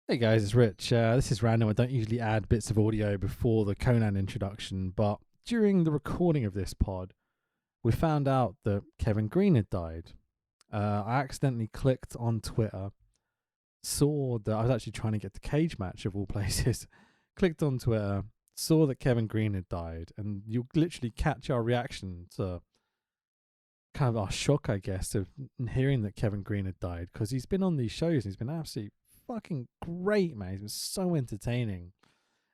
Hey guys, it's Rich. This is random. I don't usually add bits of audio before the Conan introduction, but during the recording of this pod, we found out that Kevin Green had died. I accidentally clicked on Twitter, saw that I was actually trying to get the cage match of all places. Clicked on Twitter, saw that Kevin Green had died, and you'll literally catch our reaction to kind of our shock, I guess, of hearing that Kevin Green had died because he's been on these shows and he's been absolutely fucking great, man. He's been so entertaining.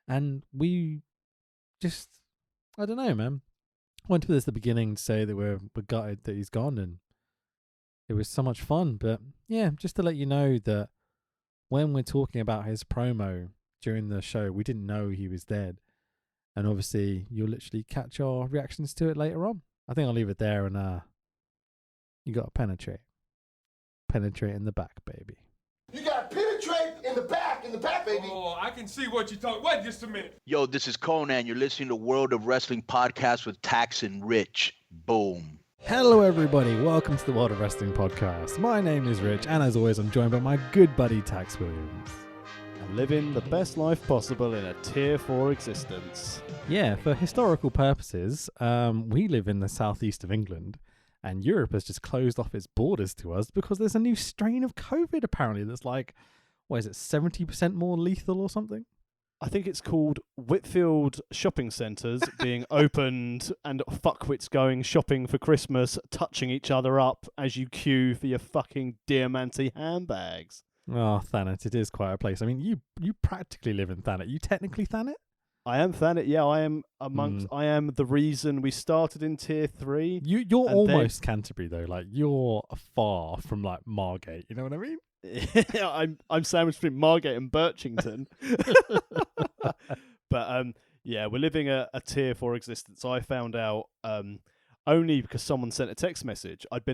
And we just, I don't know, man. Went to this at the beginning to say that we're gutted that he's gone, and it was so much fun. But yeah, just to let you know that when we're talking about his promo during the show, we didn't know he was dead. And obviously, you'll literally catch our reactions to it later on. I think I'll leave it there, and you got to penetrate. Penetrate in the back, baby. You got to penetrate in the back, baby. Oh, I can see what you're talking. Wait just a minute. Yo, this is Conan. You're listening to World of Wrestling Podcast with Tax and Rich. Boom. Hello, everybody. Welcome to the World of Wrestling Podcast. My name is Rich, and as always, I'm joined by my good buddy, Tax Williams. And living the best life possible in a Tier 4 existence. Yeah, for historical purposes, we live in the southeast of England, and Europe has just closed off its borders to us because there's a new strain of COVID, apparently, that's like, what is it, 70% more lethal or something? I think it's called Whitfield shopping centres being opened and fuckwits going shopping for Christmas, touching each other up as you queue for your fucking Diamante handbags. Oh, Thanet, it is quite a place. I mean, you practically live in Thanet. You technically Thanet? I am Thanet, yeah, I am amongst, I am the reason we started in Tier 3. You're almost Canterbury, though. Like, you're far from, like, Margate, you know what I mean? I'm sandwiched between Margate and Birchington. But yeah, we're living a Tier 4 existence. I found out only because someone sent a text message. I'd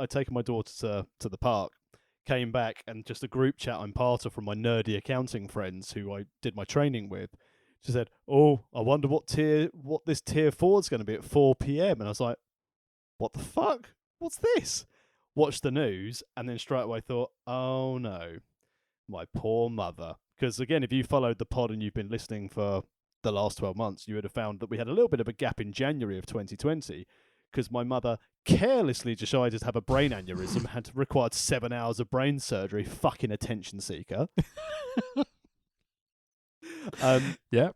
taken my daughter to the park, came back, and just a group chat I'm part of from my nerdy accounting friends who I did my training with. She said, "Oh, I wonder what this Tier 4 is going to be at 4 p.m." And I was like, "What the fuck? What's this?" Watched the news, and then straight away thought, "Oh no, my poor mother." Because again, if you followed the pod and you've been listening for the last 12 months, you would have found that we had a little bit of a gap in January of 2020 because my mother carelessly decided to have a brain aneurysm, had required 7 hours of brain surgery. Fucking attention seeker. Yeah,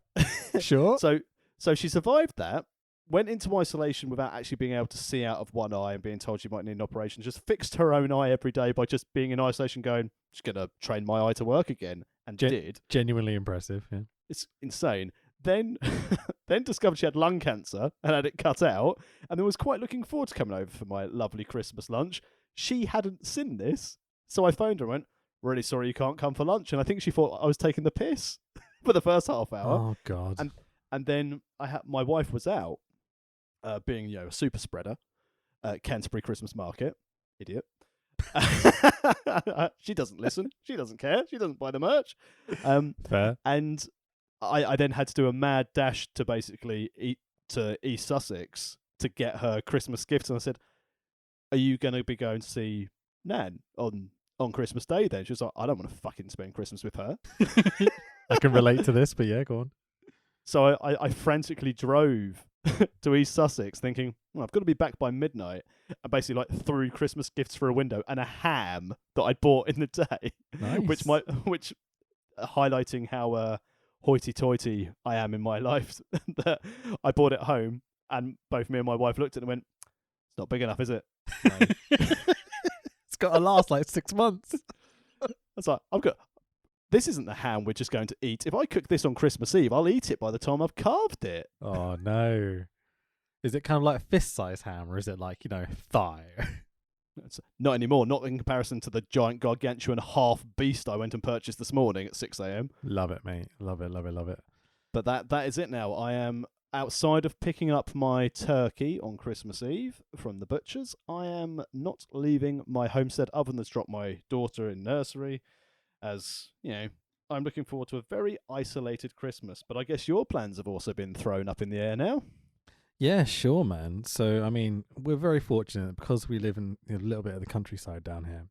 sure. So she survived that, went into isolation without actually being able to see out of one eye and being told she might need an operation, just fixed her own eye every day by just being in isolation going, just going to train my eye to work again, and did. Genuinely impressive, yeah. It's insane. Then discovered she had lung cancer and had it cut out, and then was quite looking forward to coming over for my lovely Christmas lunch. She hadn't seen this, so I phoned her and went, "Really sorry you can't come for lunch," and I think she thought I was taking the piss for the first half hour. Oh, God. And then my wife was out, being a super spreader at Canterbury Christmas Market. Idiot. She doesn't listen. She doesn't care. She doesn't buy the merch. Fair. And I then had to do a mad dash to basically to East Sussex to get her Christmas gifts. And I said, "Are you going to be going to see Nan on Christmas Day then?" She was like, "I don't want to fucking spend Christmas with her." I can relate to this, but yeah, go on. So I frantically drove to East Sussex thinking, well, I've got to be back by midnight. I basically threw Christmas gifts through a window and a ham that I bought in the day. Nice. which highlighting how hoity-toity I am in my life, that I bought it home and both me and my wife looked at it and went, "It's not big enough, is it?" No. It's got to last like 6 months. I was like, this isn't the ham we're just going to eat. If I cook this on Christmas Eve, I'll eat it by the time I've carved it. Oh, no. Is it kind of like fist-size ham, or is it like, thigh? It's not anymore, not in comparison to the giant gargantuan half beast I went and purchased this morning at 6 a.m. Love it, mate. Love it, love it, love it. But that is it now. I am outside of picking up my turkey on Christmas Eve from the butcher's. I am not leaving my homestead other than to drop my daughter in nursery, as, I'm looking forward to a very isolated Christmas. But I guess your plans have also been thrown up in the air now. Yeah, sure, man. So, I mean, we're very fortunate because we live in a little bit of the countryside down here.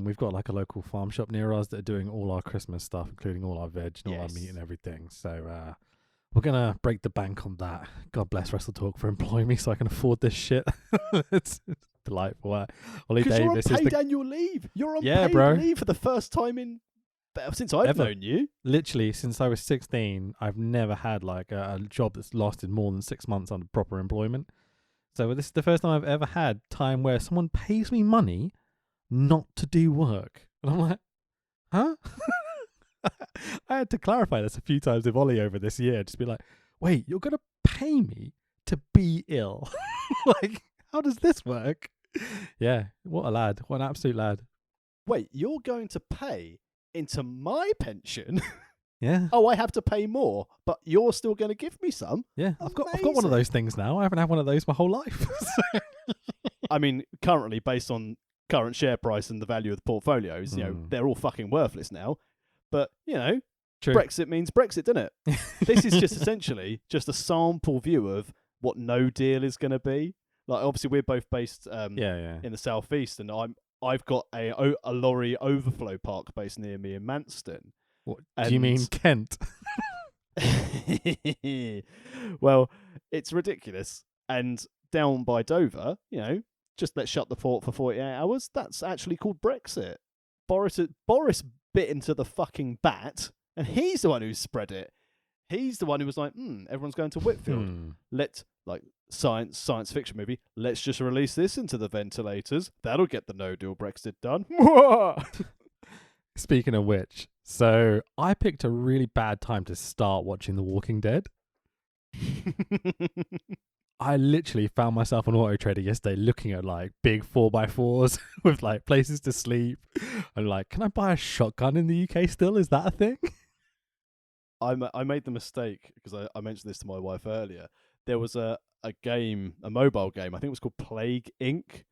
We've got like a local farm shop near us that are doing all our Christmas stuff, including all our veg and all our meat Yes. and everything. So we're gonna break the bank on that. God bless Wrestle Talk for employing me so I can afford this shit. It's delightful. Ollie Because you're on Davis is paid the annual leave. You're on Yeah, paid bro. leave for the first time since I've Ever. known you. literally since I was 16. I've never had like a job that's lasted more than 6 months under proper employment. So this is the first time I've ever had time where someone pays me money not to do work, and I'm like, huh? I had to clarify this a few times with Ollie over this year. Just be like, wait, you're gonna pay me to be ill? Like, how does this work? Yeah, what a lad! What an absolute lad! Wait, you're going to pay into my pension? Yeah, Oh, I have to pay more, but you're still going to give me some? yeah. I've got one of Amazing. those things now. I haven't had one of those my whole life. So- I mean, currently, based on current share price and the value of the portfolios, you know, they're all fucking worthless now. But, you know, True. Brexit means Brexit, doesn't it? This is just essentially just a sample view of what no deal is going to be. Like, obviously, we're both based yeah. in the southeast, and I've got a lorry overflow park based near me in Manston. What do you mean, Kent? Well, it's ridiculous. And down by Dover, you know, just let's shut the port for 48 hours. That's actually called Brexit. Boris bit into the fucking bat, and he's the one who spread it. He's the one who was like, everyone's going to Whitfield. Like science fiction movie, let's just release this into the ventilators. That'll get the no-deal Brexit done. Speaking of which, so I picked a really bad time to start watching The Walking Dead. I literally found myself on Auto Trader yesterday looking at like big 4x4s with like places to sleep. I'm like, can I buy a shotgun in the UK still? Is that a thing? I made the mistake, because I mentioned this to my wife earlier. There was a mobile game, I think it was called Plague Inc.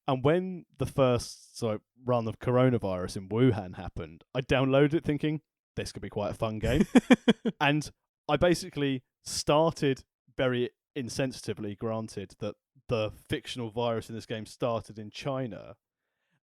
And when the first run of coronavirus in Wuhan happened, I downloaded it thinking, this could be quite a fun game. And I basically started, very insensitively granted, that the fictional virus in this game started in China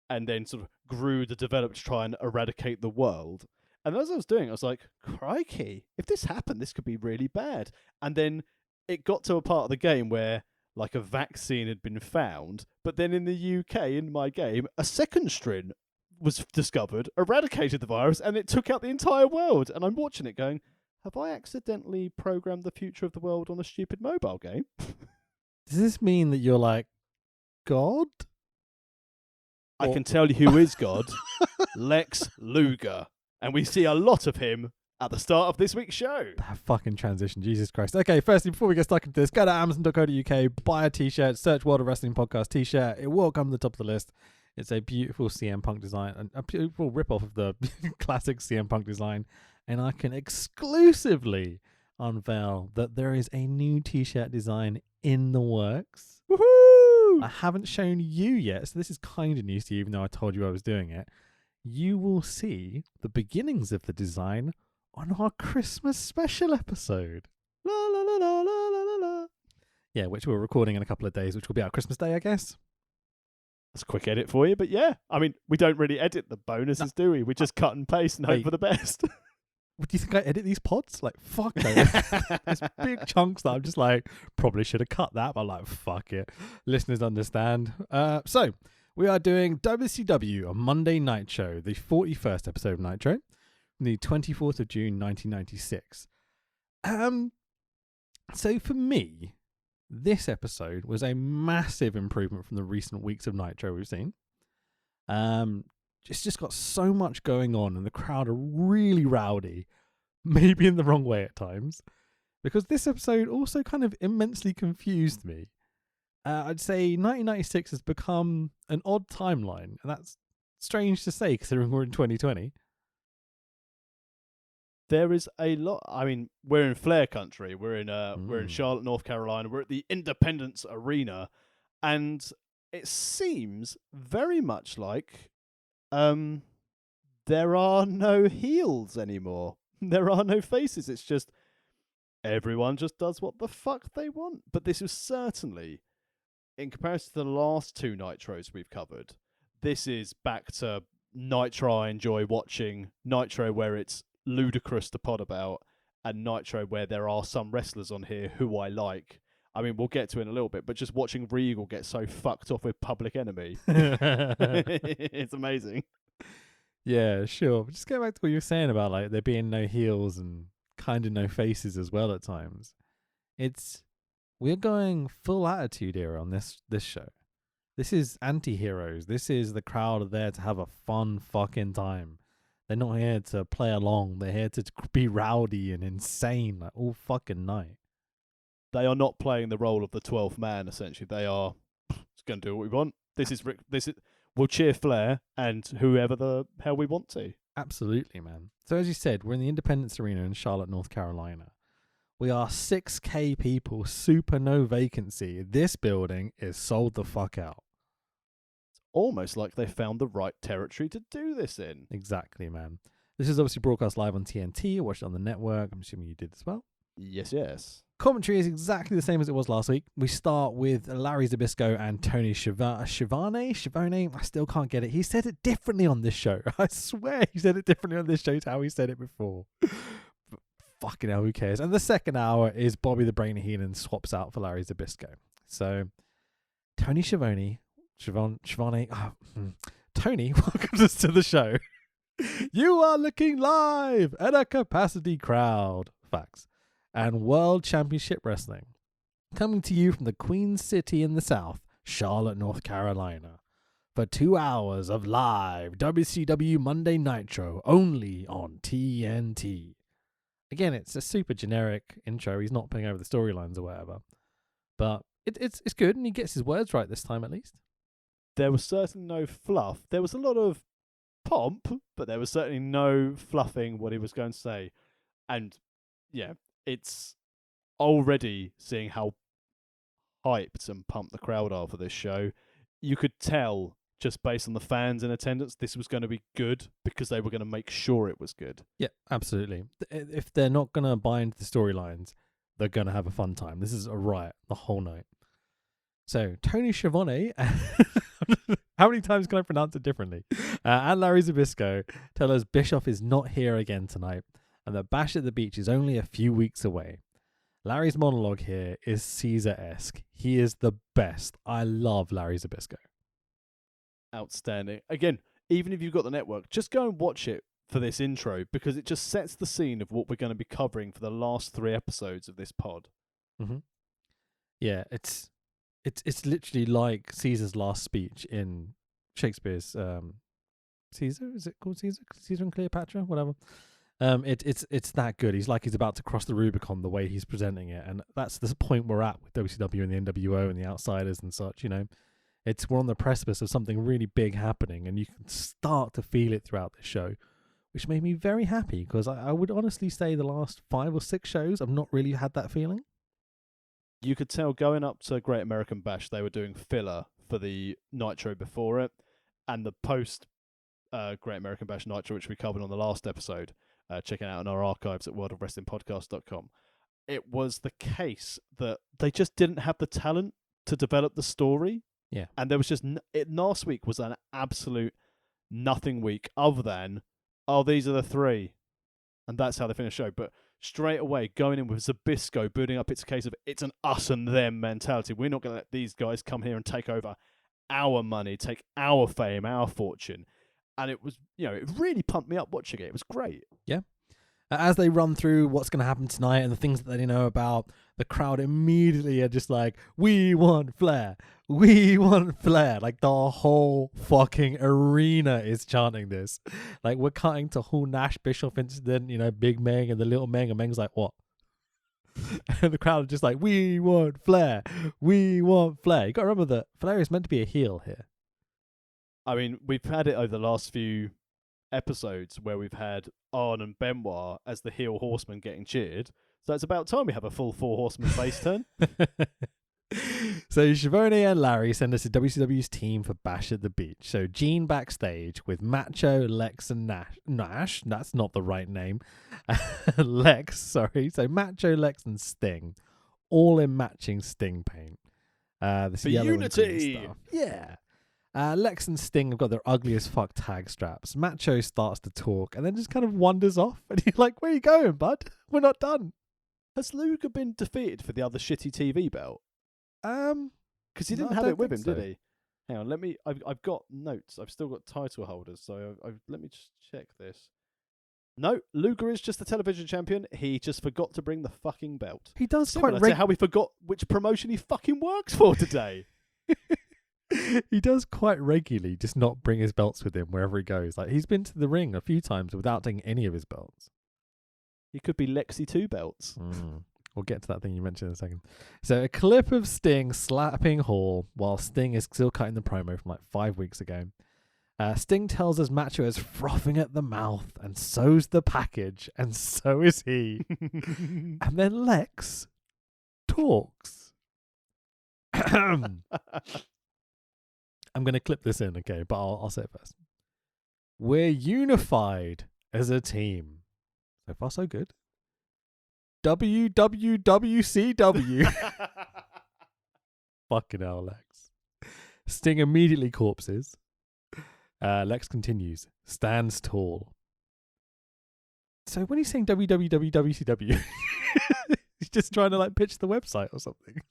and then sort of grew the development to try and eradicate the world. And as I was doing it, I was like, crikey, if this happened, this could be really bad. And then it got to a part of the game where like a vaccine had been found, but then in the UK, in my game, a second strain was discovered, eradicated the virus, and it took out the entire world. And I'm watching it going, have I accidentally programmed the future of the world on a stupid mobile game? Does this mean that you're like God? I can tell you who is God. Lex Luger. And we see a lot of him at the start of this week's show. That fucking transition, Jesus Christ. Okay, firstly, before we get stuck into this, go to amazon.co.uk, buy a t-shirt, search World of Wrestling Podcast t-shirt. It will come to the top of the list. It's a beautiful CM Punk design, and a beautiful rip-off of the classic CM Punk design. And I can exclusively unveil that there is a new t-shirt design in the works. Woohoo! I haven't shown you yet, so this is kind of news to you, even though I told you I was doing it. You will see the beginnings of the design on our Christmas special episode. La la la la la la la la. Yeah, which we're recording in a couple of days, which will be out Christmas Day, I guess. That's a quick edit for you, but yeah. I mean, we don't really edit the bonuses, do we? We just cut and paste and hope Wait. for the best. What do you think I edit these pods? Like, fuck no. There's big chunks that I'm just like, probably should have cut that, but I'm like, fuck it. Listeners understand. So, we are doing WCW, a Monday Night Show, the 41st episode of Nitro, the 24th of June, 1996. So for me, this episode was a massive improvement from the recent weeks of Nitro we've seen. It's just got so much going on, and the crowd are really rowdy, maybe in the wrong way at times, because this episode also kind of immensely confused me. I'd say 1996 has become an odd timeline, and that's strange to say considering we're in 2020. There is a lot. I mean, we're in Flair country. We're in Charlotte, North Carolina. We're at the Independence Arena, and it seems very much like there are no heels anymore. There are no faces. It's just everyone just does what the fuck they want. But this was certainly, in comparison to the last two Nitros we've covered, this is back to Nitro I enjoy watching, Nitro where it's ludicrous to pod about, and Nitro where there are some wrestlers on here who I like. I mean, we'll get to it in a little bit, but just watching Regal get so fucked off with Public Enemy, it's amazing. Yeah, sure. Just go back to what you were saying about like there being no heels and kind of no faces as well at times. We're going full attitude era on this show. This is anti-heroes. This is the crowd are there to have a fun fucking time. They're not here to play along. They're here to be rowdy and insane like all fucking night. They are not playing the role of the 12th man, essentially. They are just going to do what we want. We'll cheer Flair and whoever the hell we want to. Absolutely, man. So as you said, we're in the Independence Arena in Charlotte, North Carolina. We are 6K people, super no vacancy. This building is sold the fuck out. Almost like they found the right territory to do this in. Exactly, man. This is obviously broadcast live on TNT. You watched it on the network. I'm assuming you did as well. Yes. Commentary is exactly the same as it was last week. We start with Larry Zbyszko and Tony Schiavone. I still can't get it. He said it differently on this show. I swear he said it differently on this show to how he said it before. But fucking hell, who cares? And the second hour is Bobby the Brain Heenan swaps out for Larry Zbyszko. So Tony Schiavone, Tony welcomes us to the show. You are looking live at a capacity crowd. Facts. And World Championship Wrestling. Coming to you from the Queen City in the South, Charlotte, North Carolina. For 2 hours of live WCW Monday Nitro, only on TNT. Again, it's a super generic intro. He's not putting over the storylines or whatever. But it's good, and he gets his words right this time at least. There was certainly no fluff. There was a lot of pomp, but there was certainly no fluffing what he was going to say. And yeah, it's already seeing how hyped and pumped the crowd are for this show. You could tell just based on the fans in attendance, this was going to be good because they were going to make sure it was good. Yeah, absolutely. If they're not going to buy into the storylines, they're going to have a fun time. This is a riot the whole night. So, Tony Schiavone, how many times can I pronounce it differently? And Larry Zbyszko tell us Bischoff is not here again tonight and that Bash at the Beach is only a few weeks away. Larry's monologue here is Caesar-esque. He is the best. I love Larry Zbyszko. Outstanding. Again, even if you've got the network, just go and watch it for this intro because it just sets the scene of what we're going to be covering for the last 3 episodes of this pod. Mm-hmm. Yeah, it's literally like Caesar's last speech in Shakespeare's Caesar. Is it called Caesar? Caesar and Cleopatra, whatever. It's that good. He's like he's about to cross the Rubicon the way he's presenting it, and that's the point we're at with WCW and the NWO and the Outsiders and such. You know, we're on the precipice of something really big happening, and you can start to feel it throughout the show, which made me very happy because I would honestly say the last 5 or 6 shows I've not really had that feeling. You could tell going up to Great American Bash, they were doing filler for the Nitro before it, and the post Great American Bash Nitro, which we covered on the last episode. Check it out in our archives at worldofwrestlingpodcast.com. It was the case that they just didn't have the talent to develop the story. Yeah. And there was just... last week was an absolute nothing week other than, these are the 3. And that's how they finished the show. But straight away, going in with Zbyszko, building up, it's a case of it's an us and them mentality. We're not going to let these guys come here and take over our money, take our fame, our fortune. And it was, it really pumped me up watching it. It was great. Yeah. As they run through what's going to happen tonight and the things that they know about, the crowd immediately are just like, we want Flair. We want Flair. Like the whole fucking arena is chanting this. Like we're cutting to whole Nash Bischoff incident, Big Meng and the little Meng, and Meng's like, what? And the crowd are just like, we want Flair. We want Flair. You got to remember that Flair is meant to be a heel here. I mean, we've had it over the last few episodes where we've had Arn and Benoit as the heel horsemen getting cheered. So it's about time we have a full 4 horsemen face turn. So Schiavone and Larry send us to WCW's team for Bash at the Beach. So Gene backstage with Macho, Lex, and Nash. That's not the right name. Lex, sorry. So Macho, Lex, and Sting. All in matching Sting paint. This for yellow unity. And green stuff. Yeah. Lex and Sting have got their ugly as fuck tag straps. Macho starts to talk and then just kind of wanders off. And he's like, where you going, bud? We're not done. Has Luger been defeated for the other shitty TV belt? Because he didn't No, I have don't it with him, think so. did he? Hang on, let me. I've got notes. I've still got title holders, so let me just check this. No, Luger is just the television champion. He just forgot to bring the fucking belt. He does Similar quite to how he forgot which promotion he fucking works for today. he does quite regularly just not bring his belts with him wherever he goes. Like, he's been to the ring a few times without taking any of his belts. He could be Lexi 2 belts. We'll get to that thing you mentioned in a second. So a clip of Sting slapping Hall while Sting is still cutting the promo from like 5 weeks ago. Sting tells us Macho is frothing at the mouth, and so's the package, and so is he. And then Lex talks. I'm going to clip this in, okay, but I'll say it first. We're unified as a team. So far, so good. WCW. Fucking hell, Lex. Sting immediately corpses. Lex continues. Stands tall. So when he's saying WCW, he's just trying to like pitch the website or something.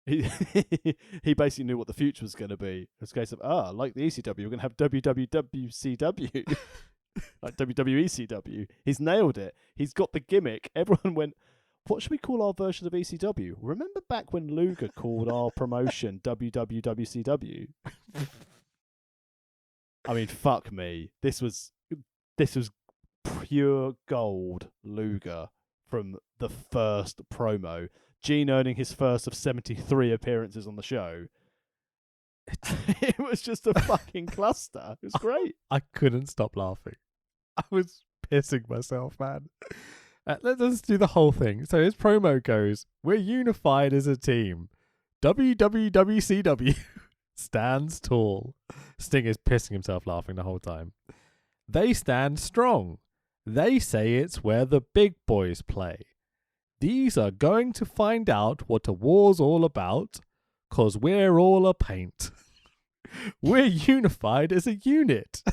He basically knew what the future was going to be. It's a case of, like the ECW, we're going to have WCW. Like WWECW. He's nailed it. He's got the gimmick. Everyone went, what should we call our version of ECW? Remember back when Luger called our promotion WWWCW? I mean, fuck me. This was pure gold Luger from the first promo. Gene earning his first of 73 appearances on the show. It was just a fucking cluster. It was great. I couldn't stop laughing. I was pissing myself, man. Let's do the whole thing. So his promo goes, we're unified as a team. WWWCW stands tall. Sting is pissing himself laughing the whole time. They stand strong. They say it's where the big boys play. These are going to find out what a war's all about, 'cause we're all a paint. We're unified as a unit.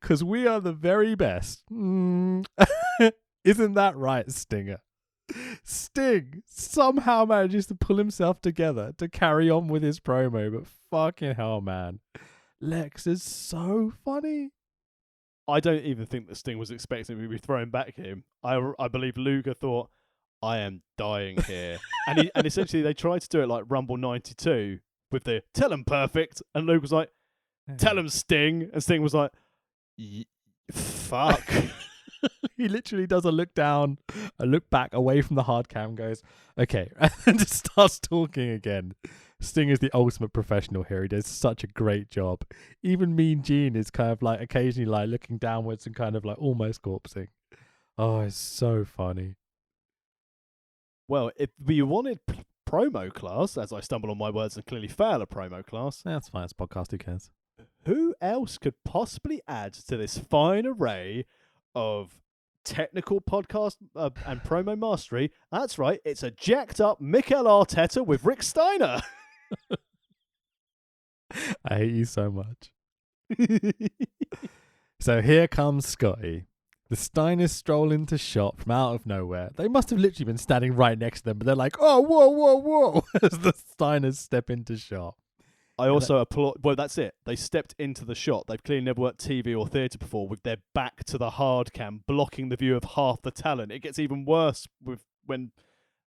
'Cause we are the very best. Isn't that right, Stinger? Sting somehow manages to pull himself together to carry on with his promo, but fucking hell, man. Lex is so funny. I don't even think that Sting was expecting to be thrown back him. I believe Luger thought, I am dying here. and essentially they tried to do it like Rumble 92 with the tell him perfect, and Luke was like, tell him Sting, and Sting was like, fuck. He literally does a look down, a look back away from the hard cam, goes, okay, and then just starts talking again. Sting is the ultimate professional here. He does such a great job. Even Mean Gene is kind of like occasionally like looking downwards and kind of like almost corpsing. Oh, it's so funny. Well, if we wanted promo class, as I stumble on my words and clearly fail a promo class, That's fine. It's a podcast. Who cares? who else could possibly add to this fine array of technical podcast and promo mastery? That's right, it's a jacked up Mikel Arteta with Rick Steiner. I hate you so much. So here comes Scotty. The Steiners stroll into shop from out of nowhere. They must have literally been standing right next to them, but they're like, oh, whoa, whoa, whoa, as the Steiners step into shop. I also applaud. Well, that's it. They stepped into the shot. They've clearly never worked TV or theatre before, with their back to the hard cam, blocking the view of half the talent. It gets even worse when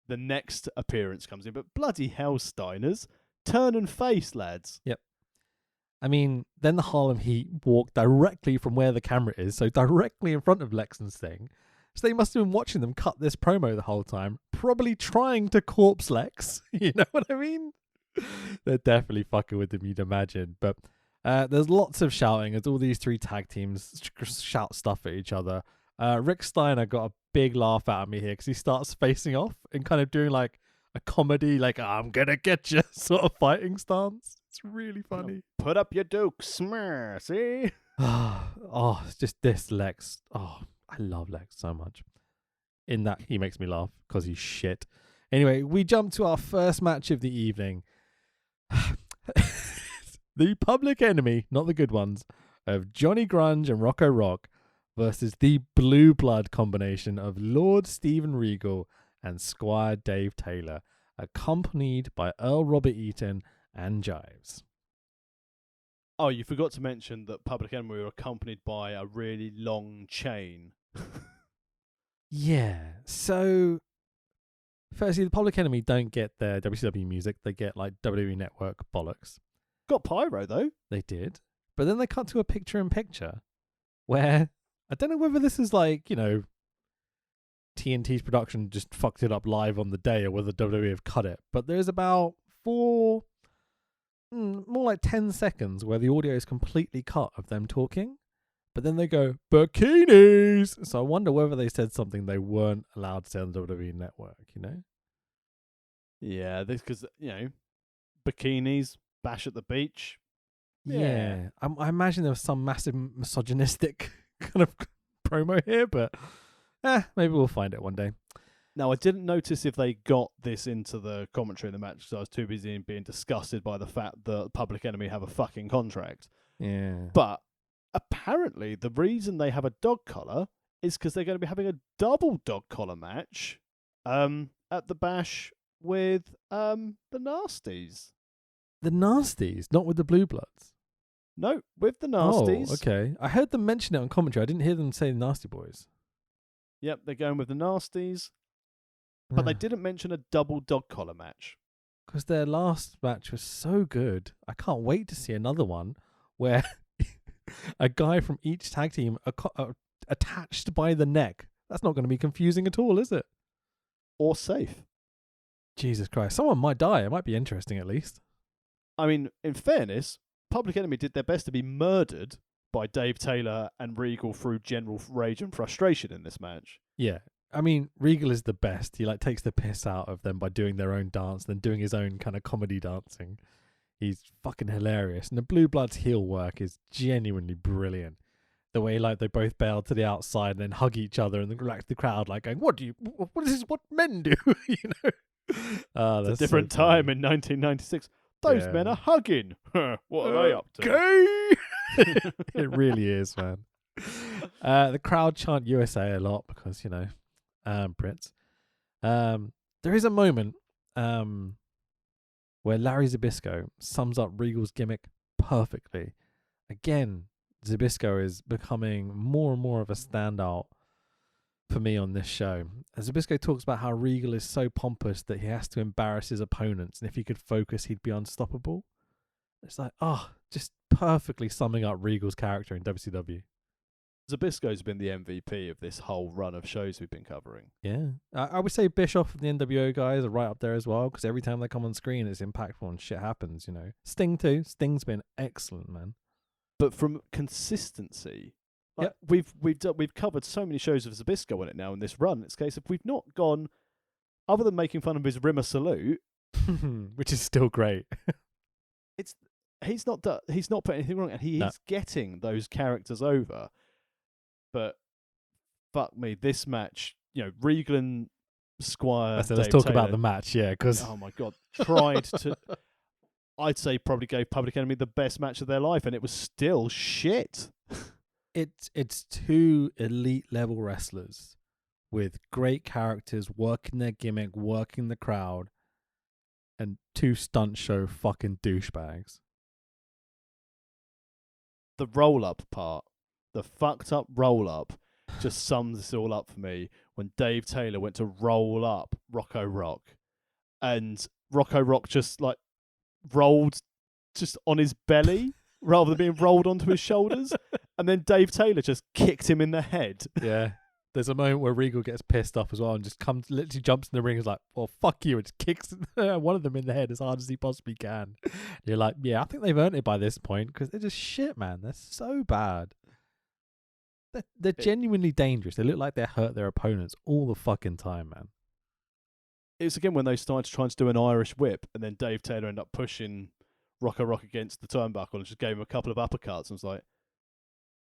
the next appearance comes in. But bloody hell, Steiners, turn and face, lads. Yep. I mean, then the Harlem Heat walk directly from where the camera is, so directly in front of Lex and Sting. So they must have been watching them cut this promo the whole time, probably trying to corpse Lex. You know what I mean? They're definitely fucking with him, you'd imagine. But there's lots of shouting as all these three tag teams shout stuff at each other. Rick Steiner got a big laugh out of me here because he starts facing off and kind of doing like a comedy, like, I'm gonna get you sort of fighting stance. It's really funny. Put up your Duke, smear, see? Oh, it's just this Lex. Oh, I love Lex so much. In that, he makes me laugh because he's shit. Anyway, we jump to our first match of the evening. the Public Enemy, not the good ones, of Johnny Grunge and Rocco Rock versus the Blue Blood combination of Lord Steven Regal and Squire Dave Taylor, accompanied by Earl Robert Eaton and Jives. Oh, you forgot to mention that Public Enemy were accompanied by a really long chain. Yeah, so firstly, the Public Enemy don't get their WCW music, they get like WWE Network bollocks. Got pyro, though. They did. But then they cut to a picture-in-picture where I don't know whether this is like, you know, TNT's production just fucked it up live on the day or whether WWE have cut it. But there's about more like 10 seconds where the audio is completely cut of them talking. But then they go, bikinis! So I wonder whether they said something they weren't allowed to say on the WWE Network, you know? Yeah, this because, you know, bikinis, bash at the beach. Yeah. I imagine there was some massive misogynistic kind of promo here, but maybe we'll find it one day. Now, I didn't notice if they got this into the commentary in the match because I was too busy being disgusted by the fact that Public Enemy have a fucking contract. Yeah. But apparently, the reason they have a dog collar is because they're going to be having a double dog collar match at the Bash with the Nasties. The Nasties, not with the Blue Bloods. No, with the Nasties. Oh, okay. I heard them mention it on commentary. I didn't hear them say the Nasty Boys. Yep, they're going with the Nasties. But they didn't mention a double dog collar match. Because their last match was so good. I can't wait to see another one where a guy from each tag team attached by the neck. That's not going to be confusing at all, is it? Or safe. Jesus Christ. Someone might die. It might be interesting at least. I mean, in fairness, Public Enemy did their best to be murdered by Dave Taylor and Regal through general rage and frustration in this match. Yeah. I mean, Regal is the best. He like takes the piss out of them by doing their own dance, then doing his own kind of comedy dancing. He's fucking hilarious. And the Blue Bloods heel work is genuinely brilliant. The way like they both bail to the outside and then hug each other and the crowd like going, what is this what men do? You know? It's a different time in 1996. Those men are hugging. What are they up to? Gay! It really is, man. The crowd chant USA a lot because, you know, Brits. There is a moment where Larry Zbyszko sums up Regal's gimmick perfectly. Again, Zbyszko is becoming more and more of a standout for me on this show. As Zbyszko talks about how Regal is so pompous that he has to embarrass his opponents, and if he could focus, he'd be unstoppable. It's like, just perfectly summing up Regal's character in WCW. Zbyszko's been the MVP of this whole run of shows we've been covering. Yeah. I would say Bischoff and the NWO guys are right up there as well, because every time they come on screen, it's impactful and shit happens, you know. Sting too. Sting's been excellent, man. But from consistency, like we've covered so many shows of Zbyszko on it now in this run. It's a case of we've not gone, other than making fun of his Rimmer salute, which is still great. He's not put anything wrong, and he is getting those characters over. But fuck me, this match, you know, Regal and Squire. Let's talk about the match, yeah, because oh my god, tried to. I'd say probably gave Public Enemy the best match of their life, and it was still shit. It's two elite level wrestlers with great characters, working their gimmick, working the crowd, and two stunt show fucking douchebags. The roll up part, the fucked up roll up, just sums this all up for me. When Dave Taylor went to roll up Rocco Rock, and Rocco Rock just like rolled just on his belly rather than being rolled onto his shoulders, and then Dave Taylor just kicked him in the head. Yeah. There's a moment where Regal gets pissed off as well and just literally jumps in the ring and is like, well, fuck you, and just kicks one of them in the head as hard as he possibly can. And you're like, yeah, I think they've earned it by this point because they're just shit, man. They're so bad. They're genuinely dangerous. They look like they hurt their opponents all the fucking time, man. It's again when they started trying to do an Irish whip, and then Dave Taylor ended up pushing Rocco Rock against the turnbuckle and just gave him a couple of uppercuts and was like,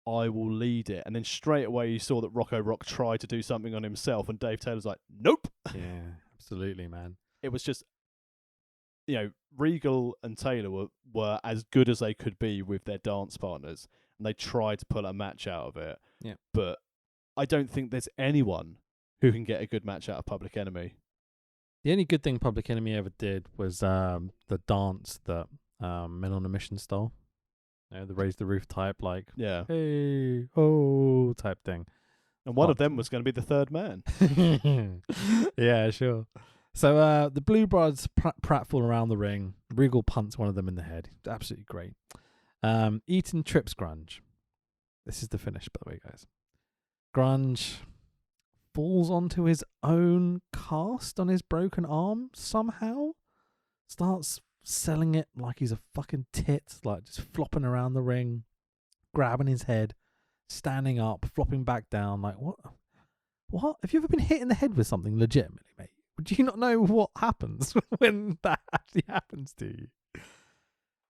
I will lead it. And then straight away you saw that Rocco Rock tried to do something on himself, and Dave Taylor's like, nope. Yeah, absolutely, man. It was just Regal and Taylor were as good as they could be with their dance partners, and they tried to pull a match out of it. Yeah. But I don't think there's anyone who can get a good match out of Public Enemy. The only good thing Public Enemy ever did was the dance that Men on a Mission stole. The raise the roof type, like, Yeah. hey, oh, type thing. And one of them was going to be the third man. Yeah, sure. So the Blue Bloods pratfall around the ring. Regal punts one of them in the head. Absolutely great. Eaton trips Grunge. This is the finish, by the way, guys. Grunge falls onto his own cast on his broken arm somehow. Starts selling it like he's a fucking tit, like just flopping around the ring, grabbing his head, standing up, flopping back down. Like, what? What? Have you ever been hit in the head with something legitimately, mate? Would you not know what happens when that actually happens to you?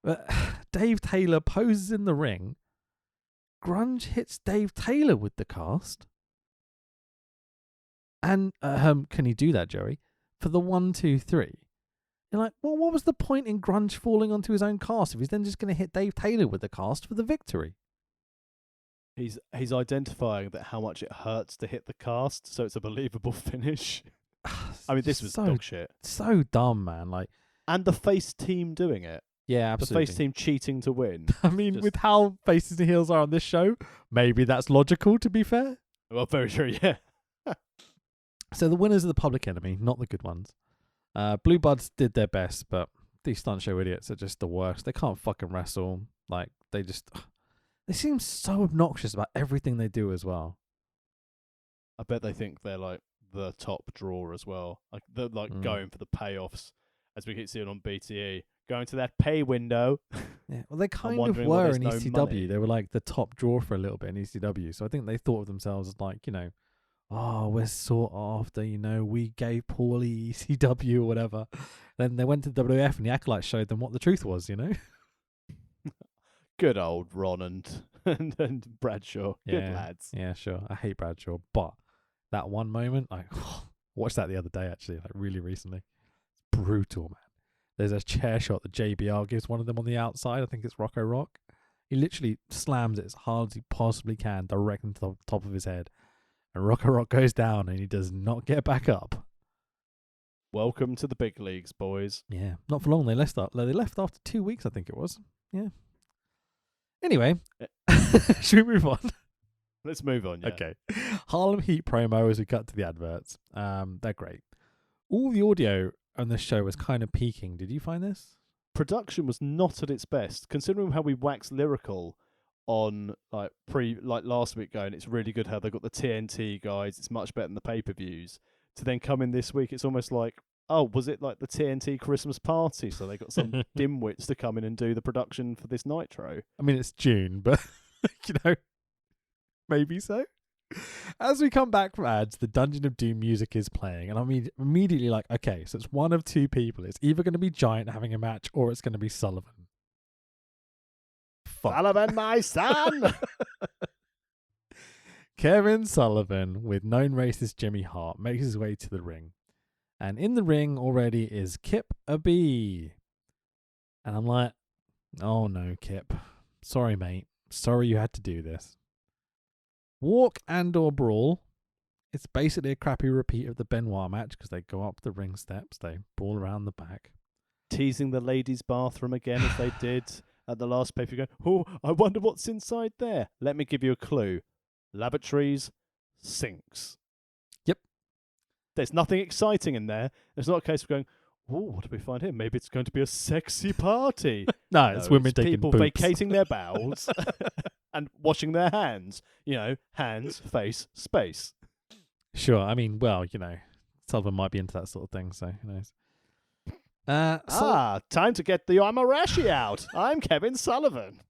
But Dave Taylor poses in the ring. Grunge hits Dave Taylor with the cast. And can he do that, Joey? For the 1, 2, 3. You're like, well, what was the point in Grunge falling onto his own cast if he's then just going to hit Dave Taylor with the cast for the victory? He's identifying that how much it hurts to hit the cast, so it's a believable finish. I mean, this was dog shit. So dumb, man. Like, and the face team doing it. Yeah, absolutely. The face team cheating to win. I mean, with how faces and heels are on this show, maybe that's logical, to be fair. Well, very true, yeah. So the winners are the Public Enemy, not the good ones. Blue Bloods did their best, but these stunt show idiots are just the worst. They can't fucking wrestle. Like, they seem so obnoxious about everything they do as well. I bet they think they're like the top draw as well. Like they're like going for the payoffs, as we keep seeing on BTE, going to that pay window. Yeah, well, they kind of were in ECW. Money. They were like the top draw for a little bit in ECW. So I think they thought of themselves as like, oh, we're sought after, we gave poorly ECW or whatever. Then they went to WWF and the Acolytes showed them what the truth was, Good old Ron and Bradshaw. Good lads. Yeah, sure. I hate Bradshaw, but that one moment, I watched that the other day actually, like really recently. It's brutal, man. There's a chair shot that JBR gives one of them on the outside. I think it's Rocco Rock. He literally slams it as hard as he possibly can, direct into the top of his head. And Rocco Rock goes down and he does not get back up. Welcome to the big leagues, boys. Yeah, not for long. They left after 2 weeks, I think it was. Yeah. Anyway, should we move on? Let's move on, yeah. Okay. Harlem Heat promo as we cut to the adverts. They're great. All the audio on this show was kind of peaking. Did you find this? Production was not at its best, considering how we waxed lyrical on last week going, it's really good how they got the TNT guys, it's much better than the pay-per-views. To then come in this week, it's almost like, oh, was it like the TNT Christmas party? So they got some dimwits to come in and do the production for this Nitro. I mean, it's June, but, maybe so. As we come back from ads, the Dungeon of Doom music is playing, and I'm immediately like, okay, so it's one of two people. It's either going to be Giant having a match, or it's going to be Sullivan. Fuck. Sullivan, my son! Kevin Sullivan, with known racist Jimmy Hart, makes his way to the ring. And in the ring already is Kip A.B. And I'm like, oh no, Kip. Sorry, mate. Sorry you had to do this. Walk and or brawl. It's basically a crappy repeat of the Benoit match because they go up the ring steps, they brawl around the back. Teasing the ladies' bathroom again as they did at the last paper. Going, oh, I wonder what's inside there. Let me give you a clue. Lavatories, sinks. Yep. There's nothing exciting in there. It's not a case of going, oh, what do we find here? Maybe it's going to be a sexy party. No, it's women taking people boops. vacating their bowels and washing their hands. Hands, face, space. Sure. I mean, well, Sullivan might be into that sort of thing, so who knows. Time to get the Amarashi out. I'm Kevin Sullivan.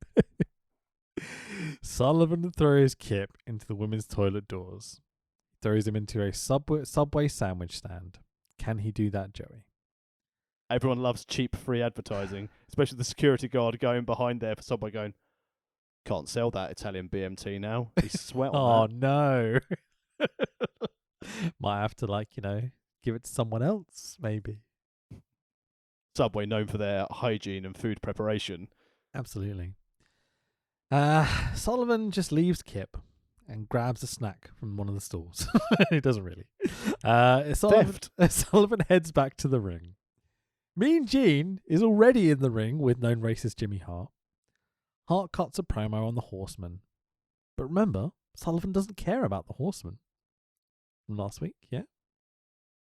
Sullivan throws Kip into the women's toilet doors. Throws him into a Subway sandwich stand. Can he do that, Joey? Everyone loves cheap free advertising, especially the security guard going behind there for Subway going, can't sell that Italian BMT now. He's sweat on that. No. Might have to give it to someone else, maybe. Subway known for their hygiene and food preparation. Absolutely. Sullivan just leaves Kip and grabs a snack from one of the stalls. He doesn't really. Sullivan heads back to the ring. Mean Gene is already in the ring with known racist Jimmy Hart. Hart cuts a promo on the Horseman. But remember, Sullivan doesn't care about the Horseman. From last week, yeah?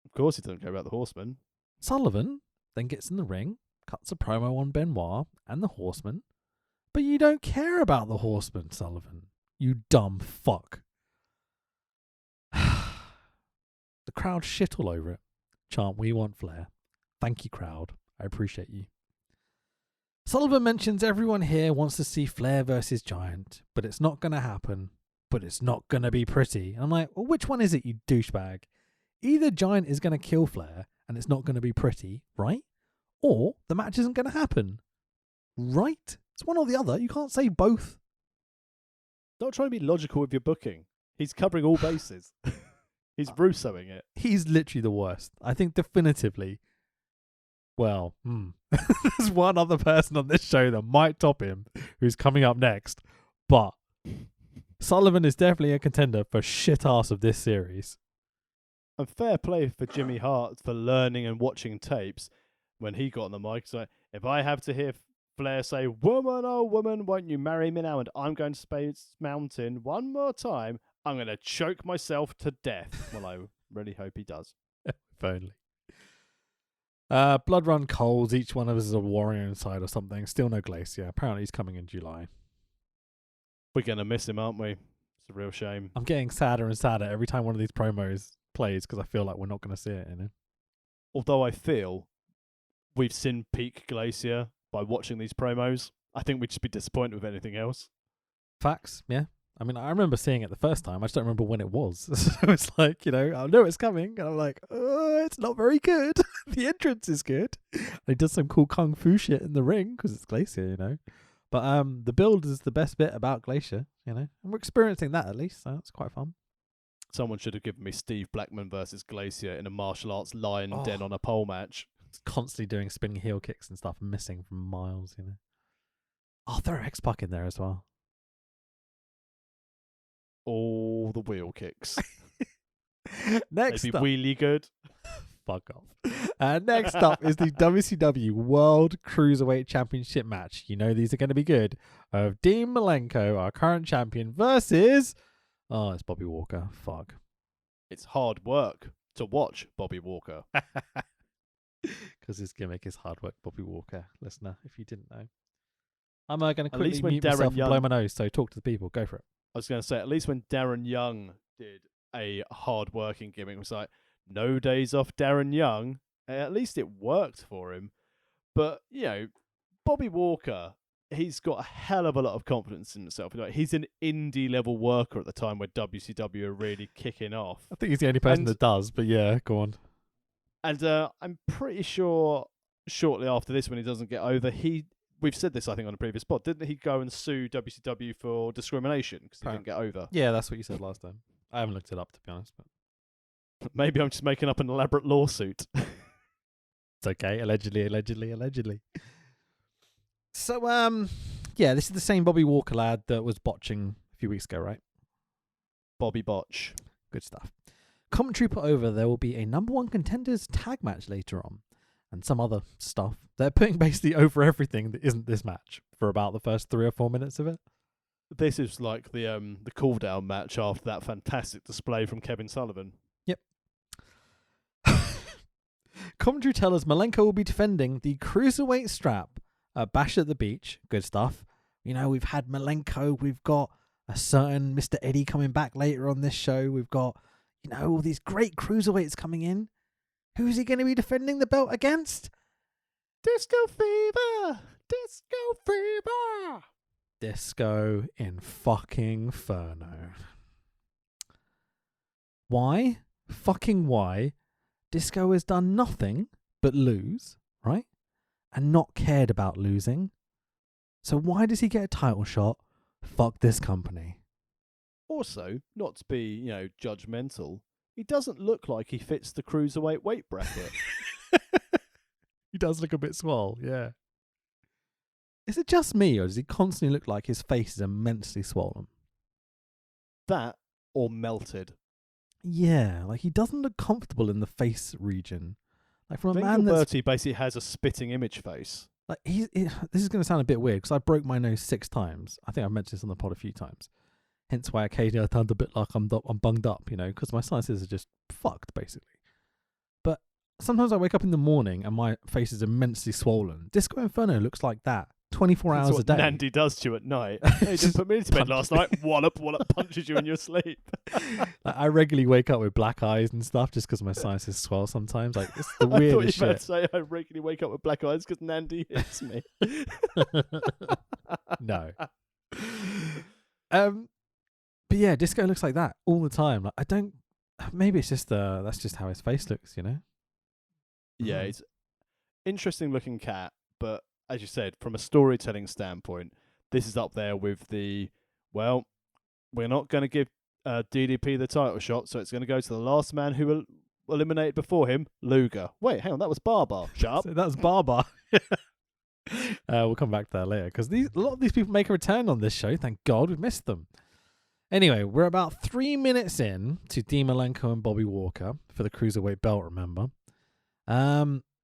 Of course he doesn't care about the Horseman. Sullivan then gets in the ring, cuts a promo on Benoit and the Horseman. But you don't care about the Horseman, Sullivan. You dumb fuck. The crowd shit all over it. Chant, we want Flair. Thank you, crowd. I appreciate you. Sullivan mentions everyone here wants to see Flair versus Giant, but it's not going to happen. But it's not going to be pretty. And I'm like, well, which one is it, you douchebag? Either Giant is going to kill Flair and it's not going to be pretty, right? Or the match isn't going to happen, right? It's one or the other. You can't say both. Not trying to be logical with your booking. He's covering all bases. He's Russoing it. He's literally the worst. I think definitively. Well, there's one other person on this show that might top him who's coming up next. But Sullivan is definitely a contender for shit ass of this series. And fair play for Jimmy Hart for learning and watching tapes when he got on the mic. So if I have to hear Flair say, "Woman, oh woman, won't you marry me now? And I'm going to Space Mountain one more time. I'm going to choke myself to death." Well, I really hope he does. If only. Blood Run Coles, each one of us is a warrior inside or something. Still no Glacier. Apparently he's coming in July. We're going to miss him, aren't we? It's a real shame. I'm getting sadder and sadder every time one of these promos plays because I feel like we're not going to see it, you know? Although I feel we've seen peak Glacier by watching these promos. I think we'd just be disappointed with anything else. Facts, yeah. I mean, I remember seeing it the first time. I just don't remember when it was. So it's like, you know, I know it's coming. And I'm like, oh, it's not very good. The entrance is good. And he does some cool kung fu shit in the ring because it's Glacier, you know. But the build is the best bit about Glacier, you know. And we're experiencing that at least, so it's quite fun. Someone should have given me Steve Blackman versus Glacier in a martial arts lion den on a pole match. It's constantly doing spinning heel kicks and stuff and missing from miles, you know. I'll throw X-Pac in there as well. All the wheel kicks. Next Maybe up. wheelie good. Fuck off. Next up is the WCW World Cruiserweight Championship match. You know these are going to be good. Of Dean Malenko, our current champion, versus... Oh, it's Bobby Walker. Fuck. It's hard work to watch Bobby Walker. Because his gimmick is hard work, Bobby Walker. Listener, if you didn't know. I'm going to least quickly when mute Darren myself Young- and blow my nose, so talk to the people. Go for it. I was going to say, at least when Darren Young did a hard-working gimmick, it was like, no days off Darren Young. At least it worked for him. But, you know, Bobby Walker, he's got a hell of a lot of confidence in himself. Like, he's an indie-level worker at the time where WCW are really kicking off. I think he's the only person And- that does, but yeah, go on. And I'm pretty sure shortly after this, when he doesn't get over, we've said this, I think, on a previous pod. Didn't he go and sue WCW for discrimination because he didn't get over? Yeah, that's what you said last time. I haven't looked it up, to be honest. But Maybe I'm just making up an elaborate lawsuit. it's okay. Allegedly. So, yeah, this is the same Bobby Walker lad that was botching a few weeks ago, right? Bobby Botch. Good stuff. Commentary put over there will be a number one contenders tag match later on and some other stuff. They're putting basically over everything that isn't this match for about the first 3 or 4 minutes of it. This is like the cool down match after that fantastic display from Kevin Sullivan. Yep. Commentary tell us Malenko will be defending the cruiserweight strap at Bash at the Beach. Good stuff. You know, we've had Malenko. We've got a certain Mr. Eddie coming back later on this show. We've got, you know, all these great cruiserweights coming in. Who's he going to be defending the belt against? Disco Fever! Disco Fever! Disco in fucking Inferno. Why? Fucking why? Disco has done nothing but lose, right? And not cared about losing. So why does he get a title shot? Fuck this company. Also, not to be, you know, judgmental, he doesn't look like he fits the cruiserweight weight bracket. He does look a bit swole, yeah. Is it just me, or does he constantly look like his face is immensely swollen? That or melted. Yeah, like he doesn't look comfortable in the face region. Like from I a think man that's Gilberti basically has a spitting image face. like this is going to sound a bit weird because I broke my nose 6 times. I think I've mentioned this on the pod a few times. Hence why occasionally I sound a bit like I'm bunged up, because my sinuses are just fucked basically. But sometimes I wake up in the morning and my face is immensely swollen. Disco Inferno looks like that 24 That's hours what a day. Nandy does to you at night. Hey, didn't put me into bed last night. Wallop, punches you in your sleep. Like, I regularly wake up with black eyes and stuff just because my sinuses swell sometimes. Like, it's the I thought you weirdest were about shit. to say I regularly wake up with black eyes because Nandy hits me. No. But yeah, Disco looks like that all the time. Like, I don't. Maybe it's just that's just how his face looks, Yeah, it's interesting looking cat, but as you said, from a storytelling standpoint, this is up there with the, well, we're not going to give DDP the title shot, so it's going to go to the last man who will eliminate before him, Luger. Wait, hang on, that was Barbar. Shut up. So that's Barbar. We'll come back to that later because a lot of these people make a return on this show. Thank God we've missed them. Anyway, we're about 3 minutes in to Dean Malenko and Bobby Walker for the Cruiserweight belt, remember?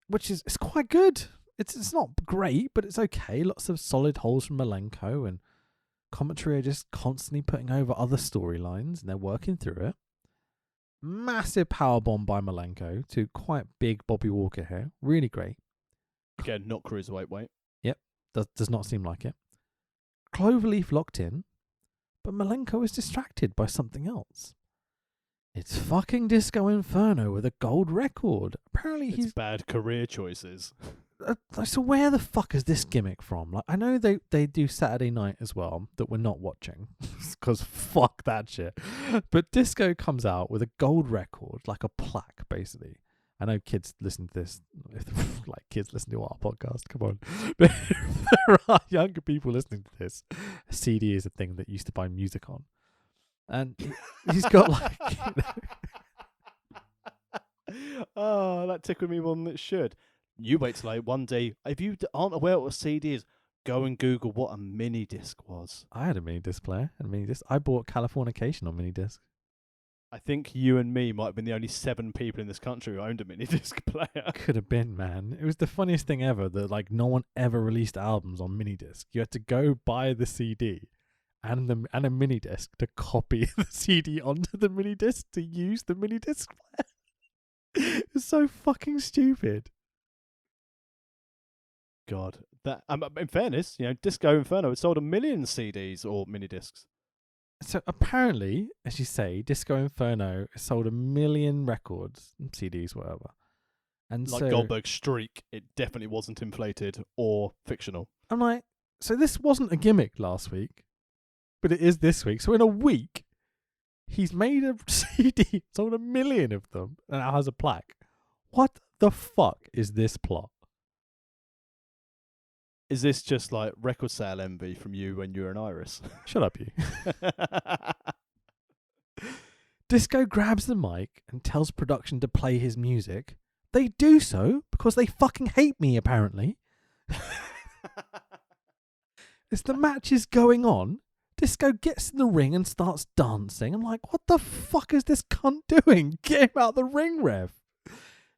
Which is it's quite good. It's not great, but it's okay. Lots of solid holes from Malenko, and commentary are just constantly putting over other storylines, and they're working through it. Massive powerbomb by Malenko to quite big Bobby Walker here. Really great. Again, not cruiserweight weight. Yep, does not seem like it. Cloverleaf locked in, but Malenko is distracted by something else. It's fucking Disco Inferno with a gold record. Apparently It's bad career choices. So where the fuck is this gimmick from? Like, I know they do Saturday night as well that we're not watching because fuck that shit. But Disco comes out with a gold record, like a plaque, basically. I know kids listen to this, like kids listen to our podcast. Come on, but there are younger people listening to this. A CD is a thing that used to buy music on, and he's got like. Oh, that tickled me more than it should. You wait till one day. If you aren't aware what a CD is, go and Google what a mini disc was. I had a mini disc player and mini disc. I bought Californication on mini disc. I think you and me might have been the only 7 people in this country who owned a mini disc player. Could have been, man. It was the funniest thing ever that like no one ever released albums on mini disc. You had to go buy the CD and a mini disc to copy the CD onto the mini disc to use the mini disc player. It's so fucking stupid. God, that in fairness, Disco Inferno had sold 1 million CDs or mini discs. So apparently, as you say, Disco Inferno sold 1 million records, CDs, whatever. And Like so Goldberg's streak, it definitely wasn't inflated or fictional. I'm like, so this wasn't a gimmick last week, but it is this week. So in a week, he's made a CD, sold 1 million of them, and now has a plaque. What the fuck is this plot? Is this just like record sale envy from you when you were an Iris? Shut up, you. Disco grabs the mic and tells production to play his music. They do so because they fucking hate me, apparently. As the match is going on, Disco gets in the ring and starts dancing. I'm like, what the fuck is this cunt doing? Get him out the ring, Rev.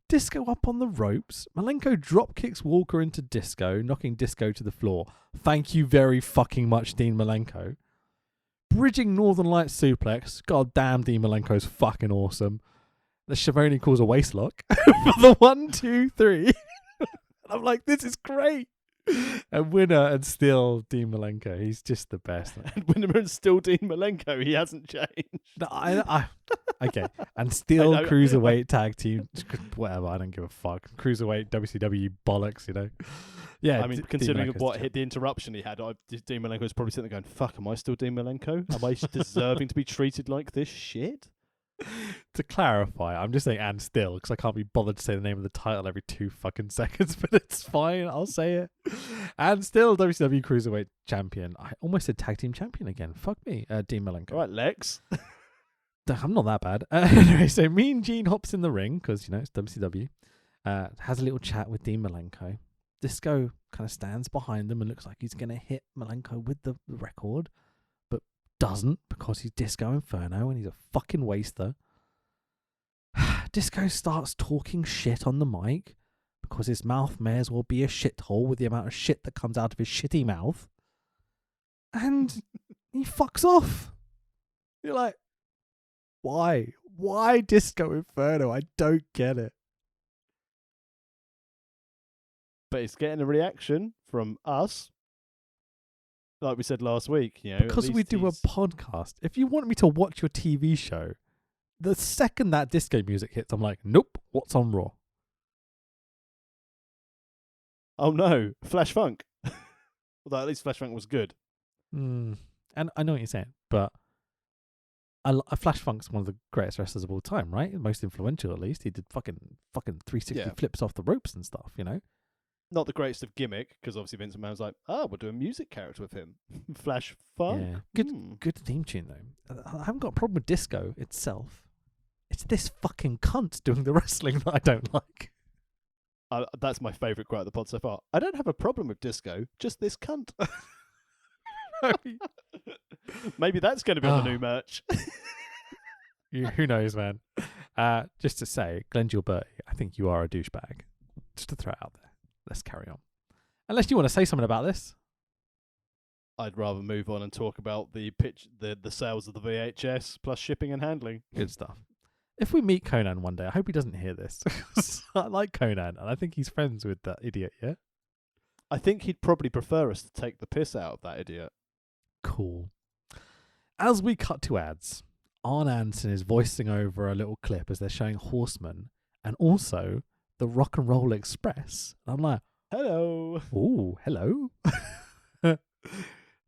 Disco up on the ropes. Malenko drop kicks Walker into Disco, knocking Disco to the floor. Thank you very fucking much, Dean Malenko. Bridging Northern Lights suplex. God damn, Dean Malenko's fucking awesome. The Schiavone calls a waistlock for the 1, 2, 3. I'm like, this is great. And winner and still Dean Malenko. He's just the best. And winner and still Dean Malenko. He hasn't changed. No, okay. And still cruiserweight tag team. Whatever. I don't give a fuck. Cruiserweight WCW bollocks. Yeah. I mean, considering what hit the interruption he had, Dean Malenko was probably sitting there going, "Fuck, am I still Dean Malenko? Am I deserving to be treated like this shit?" To clarify, I'm just saying and still because I can't be bothered to say the name of the title every 2 fucking seconds, but it's fine. I'll say it. And still WCW Cruiserweight Champion. I almost said Tag Team Champion again. Fuck me. Dean Malenko. All right, Lex. I'm not that bad. Anyway, so Mean Gene hops in the ring because, it's WCW. has a little chat with Dean Malenko. Disco kind of stands behind them and looks like he's going to hit Malenko with the record, but doesn't because he's Disco Inferno and he's a fucking waster. Disco starts talking shit on the mic because his mouth may as well be a shithole with the amount of shit that comes out of his shitty mouth. And he fucks off. You're like, why? Why Disco Inferno? I don't get it. But it's getting a reaction from us. Like we said last week, you know. Because we do a podcast. If you want me to watch your TV show, the second that disco music hits, I'm like, nope, what's on Raw? Oh no, Flash Funk. Although at least Flash Funk was good. And I know what you're saying, but Flash Funk's one of the greatest wrestlers of all time, right? Most influential, at least. He did fucking 360 flips off the ropes and stuff, you know? Not the greatest of gimmick, because obviously Vince McMahon was like, we'll do a music character with him. Flash Funk. Yeah. Good theme tune, though. I haven't got a problem with disco itself. It's this fucking cunt doing the wrestling that I don't like. That's my favourite quote of the pod so far. I don't have a problem with disco, just this cunt. Maybe that's going to be on the new merch. Who knows, man? Just to say, Glenn Gilberti, I think you are a douchebag. Just to throw it out there. Let's carry on. Unless you want to say something about this. I'd rather move on and talk about the sales of the VHS plus shipping and handling. Good stuff. If we meet Conan one day, I hope he doesn't hear this. I like Conan, and I think he's friends with that idiot, yeah? I think he'd probably prefer us to take the piss out of that idiot. Cool. As we cut to ads, Arn Anderson is voicing over a little clip as they're showing Horseman and also the Rock and Roll Express. And I'm like, hello. Ooh, hello.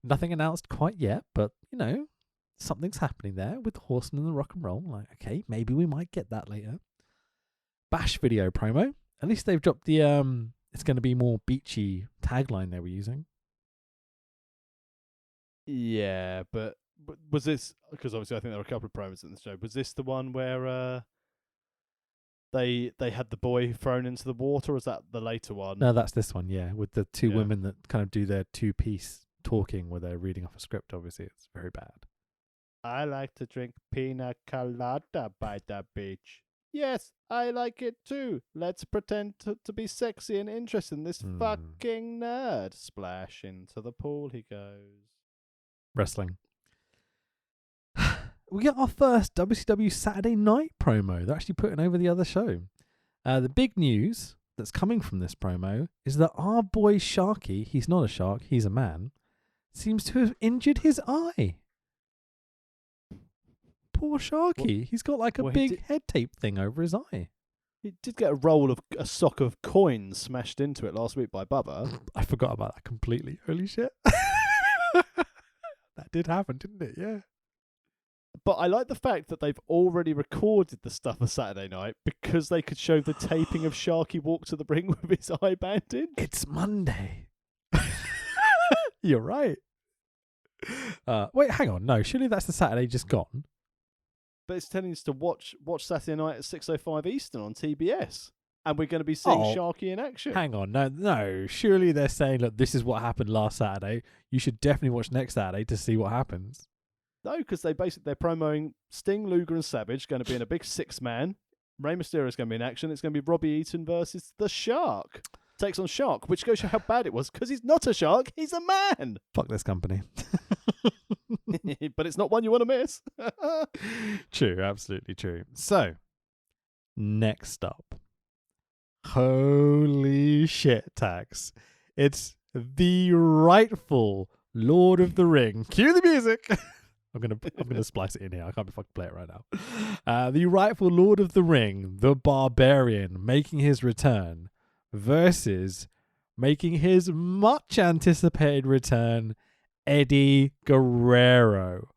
Nothing announced quite yet, but, you know, something's happening there with the Horseman and the Rock and Roll. Like, okay, maybe we might get that later. Bash video promo. At least they've dropped the, it's going to be more beachy tagline they were using. Yeah, but was this, because obviously I think there were a couple of promos in the show, was this the one where they had the boy thrown into the water, or was that the later one? No, that's this one, yeah, with the two women that kind of do their two-piece talking where they're reading off a script. Obviously, it's very bad. I like to drink pina colada by the beach. Yes, I like it too. Let's pretend to be sexy and interested in this fucking nerd. Splash into the pool he goes. Wrestling. We get our first WCW Saturday Night promo. They're actually putting over the other show. The big news that's coming from this promo is that our boy Sharky, he's not a shark, he's a man, seems to have injured his eye. Poor Sharky. He's got like a big head tape thing over his eye. He did get a sock of coins smashed into it last week by Bubba. I forgot about that completely. Holy shit. That did happen, didn't it? Yeah. But I like the fact that they've already recorded the stuff for Saturday Night because they could show the taping of Sharky walk to the ring with his eye bandage. It's Monday. You're right. Wait, hang on. No, surely that's the Saturday just gone. But it's telling us to watch Saturday Night at 6:05 Eastern on TBS. And we're going to be seeing Sharky in action. Hang on. No. Surely they're saying, look, this is what happened last Saturday. You should definitely watch next Saturday to see what happens. No, because they're promoting Sting, Luger, and Savage going to be in a big 6-man. Rey Mysterio is going to be in action. It's going to be Robbie Eaton versus the Shark. Takes on Shark, which goes to how bad it was, because he's not a shark, he's a man. Fuck this company. But it's not one you want to miss. True, absolutely true. So, next up. Holy shit, Tax. It's the rightful Lord of the Ring. Cue the music. I'm gonna splice it in here. I can't be fucking play it right now. The rightful Lord of the Ring, the Barbarian, making his return versus making his much anticipated return, Eddie Guerrero.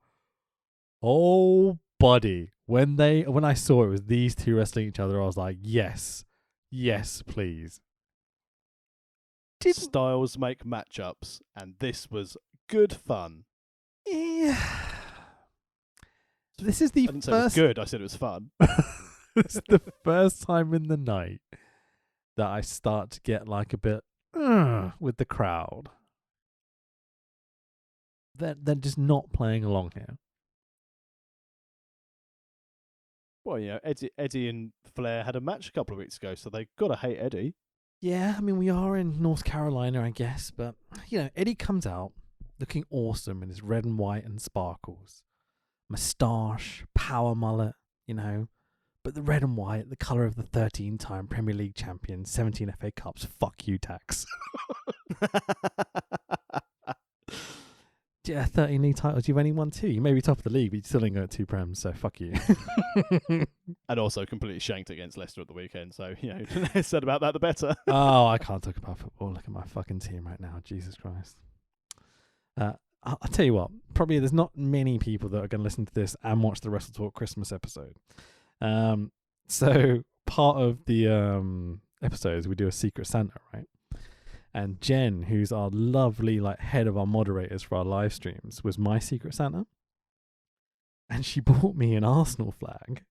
Oh, buddy. When I saw it was these two wrestling each other, I was like, yes, please. Styles make matchups, and this was good fun. Yeah. This is the I didn't say it was good, I said it was fun. This is the first time in the night that I start to get like a bit with the crowd. They're just not playing along here. Well, Eddie and Flair had a match a couple of weeks ago, so they gotta hate Eddie. Yeah, I mean, we are in North Carolina, I guess, but, Eddie comes out looking awesome in his red and white and sparkles. Moustache, power mullet, but the red and white, the colour of the 13-time Premier League champion, 17 FA Cups, fuck you, Tax. Yeah, 13 league titles, you've only won 2. You may be top of the league, but you still ain't got 2 prems, so fuck you. And also completely shanked against Leicester at the weekend, so, the less said about that, the better. Oh, I can't talk about football. Look at my fucking team right now. Jesus Christ. I'll tell you what, probably there's not many people that are going to listen to this and watch the Wrestle Talk Christmas episode. So part of the episodes, we do a Secret Santa, right? And Jen, who's our lovely head of our moderators for our live streams, was my Secret Santa. And she bought me an Arsenal flag.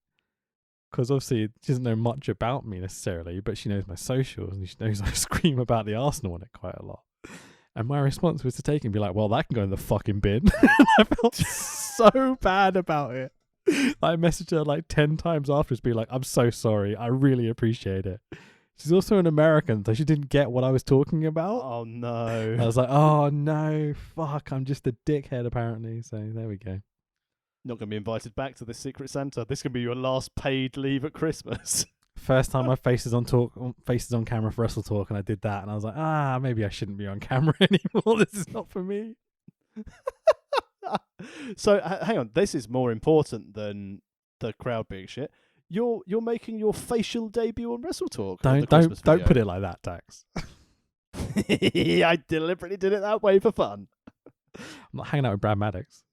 Because obviously she doesn't know much about me necessarily, but she knows my socials and she knows I scream about the Arsenal on it quite a lot. And my response was to take it and be like, well, that can go in the fucking bin. I felt so bad about it. I messaged her 10 times afterwards, being like, I'm so sorry. I really appreciate it. She's also an American, so she didn't get what I was talking about. Oh, no. I was like, oh, no, fuck. I'm just a dickhead, apparently. So there we go. Not going to be invited back to this Secret Santa. This can be your last paid leave at Christmas. First time my face is on camera for Wrestle Talk, and I did that, and I was like, maybe I shouldn't be on camera anymore. This is not for me. So hang on, this is more important than the crowd being shit. You're making your facial debut on Wrestle Talk. Don't put it like that, Dax. I deliberately did it that way for fun. I'm not hanging out with Brad Maddox.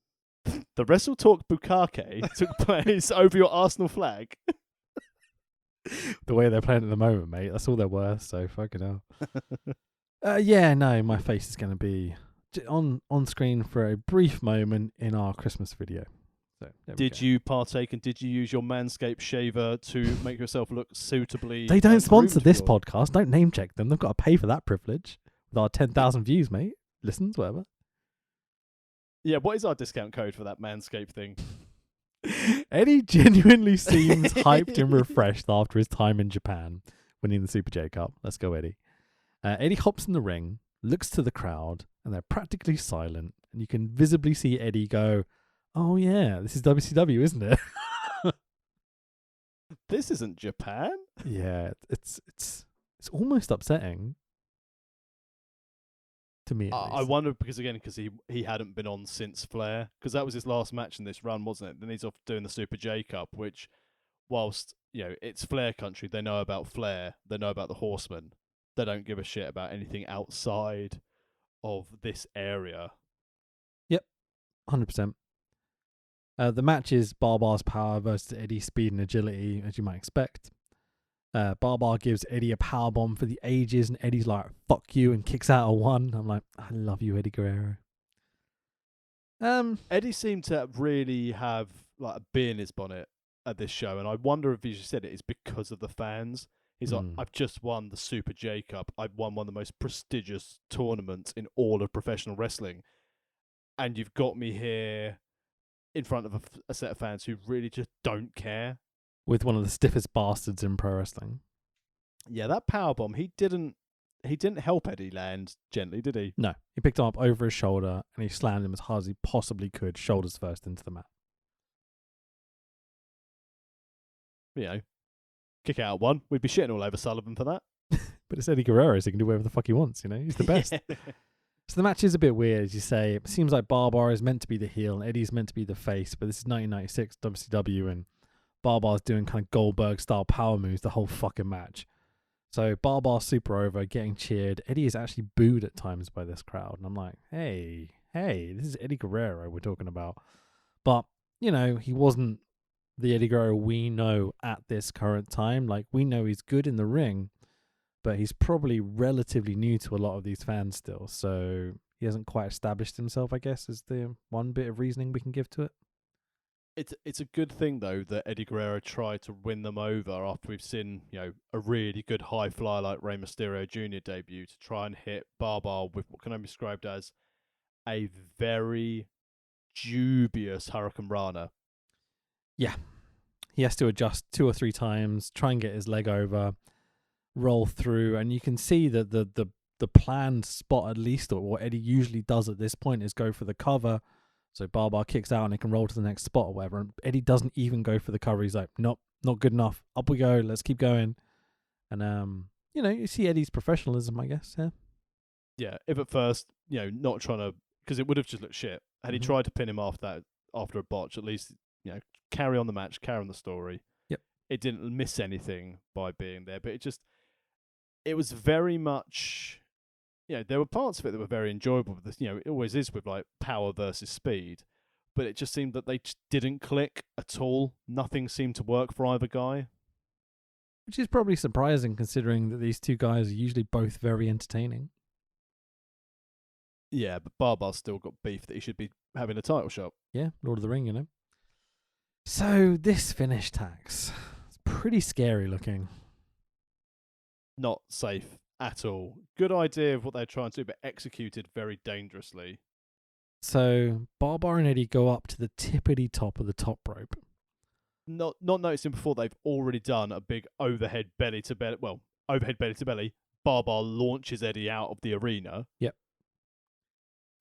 The Wrestle Talk Bukake took place over your Arsenal flag. The way they're playing at the moment, mate, that's all they're worth, so fucking hell. Yeah, no, my face is going to be on screen for a brief moment in our Christmas video. So did you partake and did you use your Manscaped shaver to make yourself look suitably? They don't sponsor this groomed? podcast. Don't name check them. They've got to pay for that privilege with our 10,000 views, mate. Listens, whatever. Yeah, what is our discount code for that Manscaped thing? Eddie genuinely seems hyped and refreshed after his time in Japan, winning the Super J Cup. Let's go, Eddie. Eddie hops in the ring, looks to the crowd, and they're practically silent. And you can visibly see Eddie go, oh yeah, this is WCW, isn't it? This isn't Japan? Yeah, it's almost upsetting. To me, I wonder because he hadn't been on since Flair, because that was his last match in this run, wasn't it? Then he's off doing the Super J Cup, which, whilst it's Flair country, they know about Flair, they know about the Horsemen, they don't give a shit about anything outside of this area. Yep, 100%. The match is Barbar's power versus Eddie's speed and agility, as you might expect. Barbar gives Eddie a powerbomb for the ages, and Eddie's like, fuck you, and kicks out a 1. I'm like, I love you, Eddie Guerrero. Eddie seemed to really have a bee in his bonnet at this show, and I wonder if, as you said, it is because of the fans. He's like, I've just won the Super J Cup. I've won one of the most prestigious tournaments in all of professional wrestling, and you've got me here in front of a set of fans who really just don't care. With one of the stiffest bastards in pro wrestling. Yeah, that powerbomb, he didn't help Eddie land gently, did he? No, he picked him up over his shoulder and he slammed him as hard as he possibly could, shoulders first, into the mat. Kick out 1. We'd be shitting all over Sullivan for that. But it's Eddie Guerrero, so he can do whatever the fuck he wants, he's the best. So the match is a bit weird, as you say. It seems like Barbar is meant to be the heel and Eddie's meant to be the face, but this is 1996 WCW and Barbar's doing kind of Goldberg-style power moves the whole fucking match. So Barbar's super over, getting cheered. Eddie is actually booed at times by this crowd. And I'm like, hey, this is Eddie Guerrero we're talking about. But, he wasn't the Eddie Guerrero we know at this current time. We know he's good in the ring, but he's probably relatively new to a lot of these fans still. So he hasn't quite established himself, I guess, is the one bit of reasoning we can give to it. It's a good thing though that Eddie Guerrero tried to win them over after we've seen a really good high flyer like Rey Mysterio Jr. debut to try and hit Barbara with what can only be described as a very dubious Hurricane Rana. Yeah. He has to adjust 2 or 3 times, try and get his leg over, roll through, and you can see that the planned spot, at least, or what Eddie usually does at this point, is go for the cover. So Barbara kicks out and it can roll to the next spot or whatever. And Eddie doesn't even go for the cover. He's like, nope, not good enough. Up we go. Let's keep going. And you see Eddie's professionalism, I guess. Yeah. Yeah, if at first, not trying to, because it would have just looked shit. Had he tried to pin him after a botch, at least, carry on the match, carry on the story. Yep. It didn't miss anything by being there, but it was very much, there were parts of it that were very enjoyable. With this, it always is with like power versus speed, but it just seemed that they just didn't click at all. Nothing seemed to work for either guy. Which is probably surprising considering that these two guys are usually both very entertaining. Yeah, but Barbar's still got beef that he should be having a title shot. Yeah, Lord of the Ring, So this finish, Tax, it's pretty scary looking. Not safe at all. Good idea of what they're trying to do, but executed very dangerously. So Barbar and Eddie go up to the tippity top of the top rope. Not noticing before they've already done a big overhead belly to belly. Well, overhead belly to belly. Barbar launches Eddie out of the arena. Yep.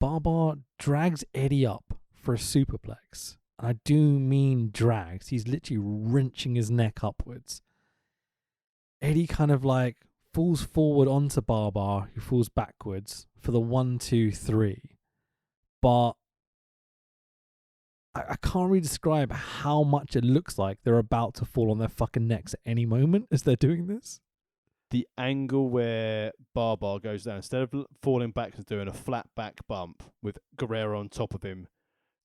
Barbar drags Eddie up for a superplex. And I do mean drags. He's literally wrenching his neck upwards. Eddie kind of like falls forward onto Barbar, who falls backwards for the 1, 2, 3. But I can't really describe how much it looks like they're about to fall on their fucking necks at any moment as they're doing this. The angle where Barbar goes down, instead of falling back and doing a flat back bump with Guerrero on top of him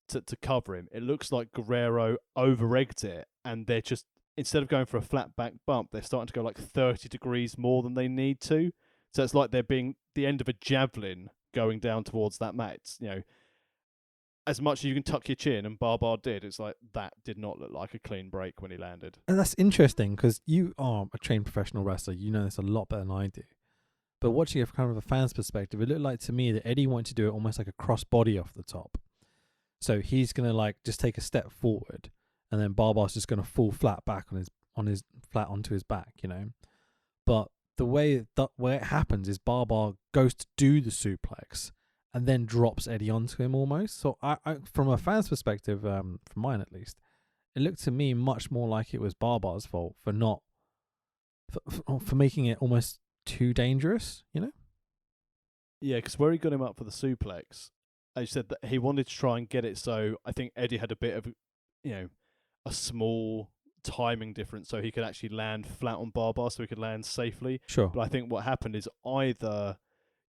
to cover him, it looks like Guerrero over-egged it, and they're just, instead of going for a flat back bump, they're starting to go like 30 degrees more than they need to. So it's like they're being the end of a javelin going down towards that mat. As much as you can tuck your chin, and Barbar did, it's like that did not look like a clean break when he landed. And that's interesting because you are a trained professional wrestler. You know this a lot better than I do. But watching it from kind of a fan's perspective, it looked like to me that Eddie wanted to do it almost like a cross body off the top. So he's going to like just take a step forward, and then Barbar's just going to fall flat back on his flat onto his back, But the way it happens is Barbar goes to do the suplex and then drops Eddie onto him almost. So I from a fan's perspective, from mine at least, it looked to me much more like it was Barbar's fault for not for making it almost too dangerous, Yeah, because where he got him up for the suplex, as you said, that he wanted to try and get it so I think Eddie had a bit of, a small timing difference so he could actually land flat on Barbar so he could land safely. Sure. But I think what happened is either,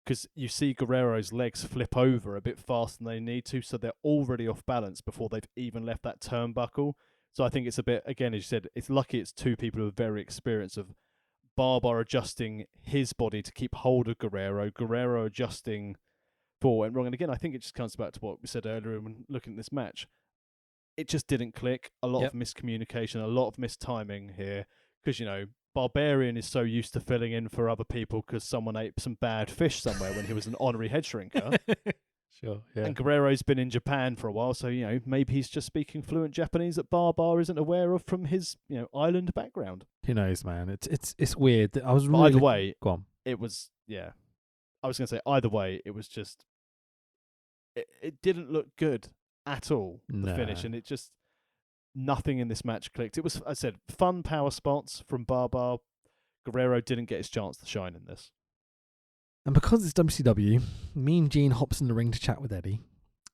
because you see Guerrero's legs flip over a bit faster than they need to, so they're already off balance before they've even left that turnbuckle. So I think it's a bit, again, as you said, it's lucky it's two people who are very experienced of Barbar adjusting his body to keep hold of Guerrero adjusting for what went wrong. And again, I think it just comes back to what we said earlier when looking at this match. It just didn't click. A lot of miscommunication, a lot of mistiming here. Because, Barbarian is so used to filling in for other people because someone ate some bad fish somewhere when he was an honorary head shrinker. Sure, yeah. And Guerrero's been in Japan for a while, so, maybe he's just speaking fluent Japanese that Barbar isn't aware of from his, island background. Who knows, man? It's weird. I was But really either way, go on. it was, I was going to say, either way, it was just, it didn't look good at all, the finish, and it just, nothing in this match clicked. It was, I said, fun power spots from Barbar. Guerrero didn't get his chance to shine in this. And because it's WCW, Mean Gene hops in the ring to chat with Eddie.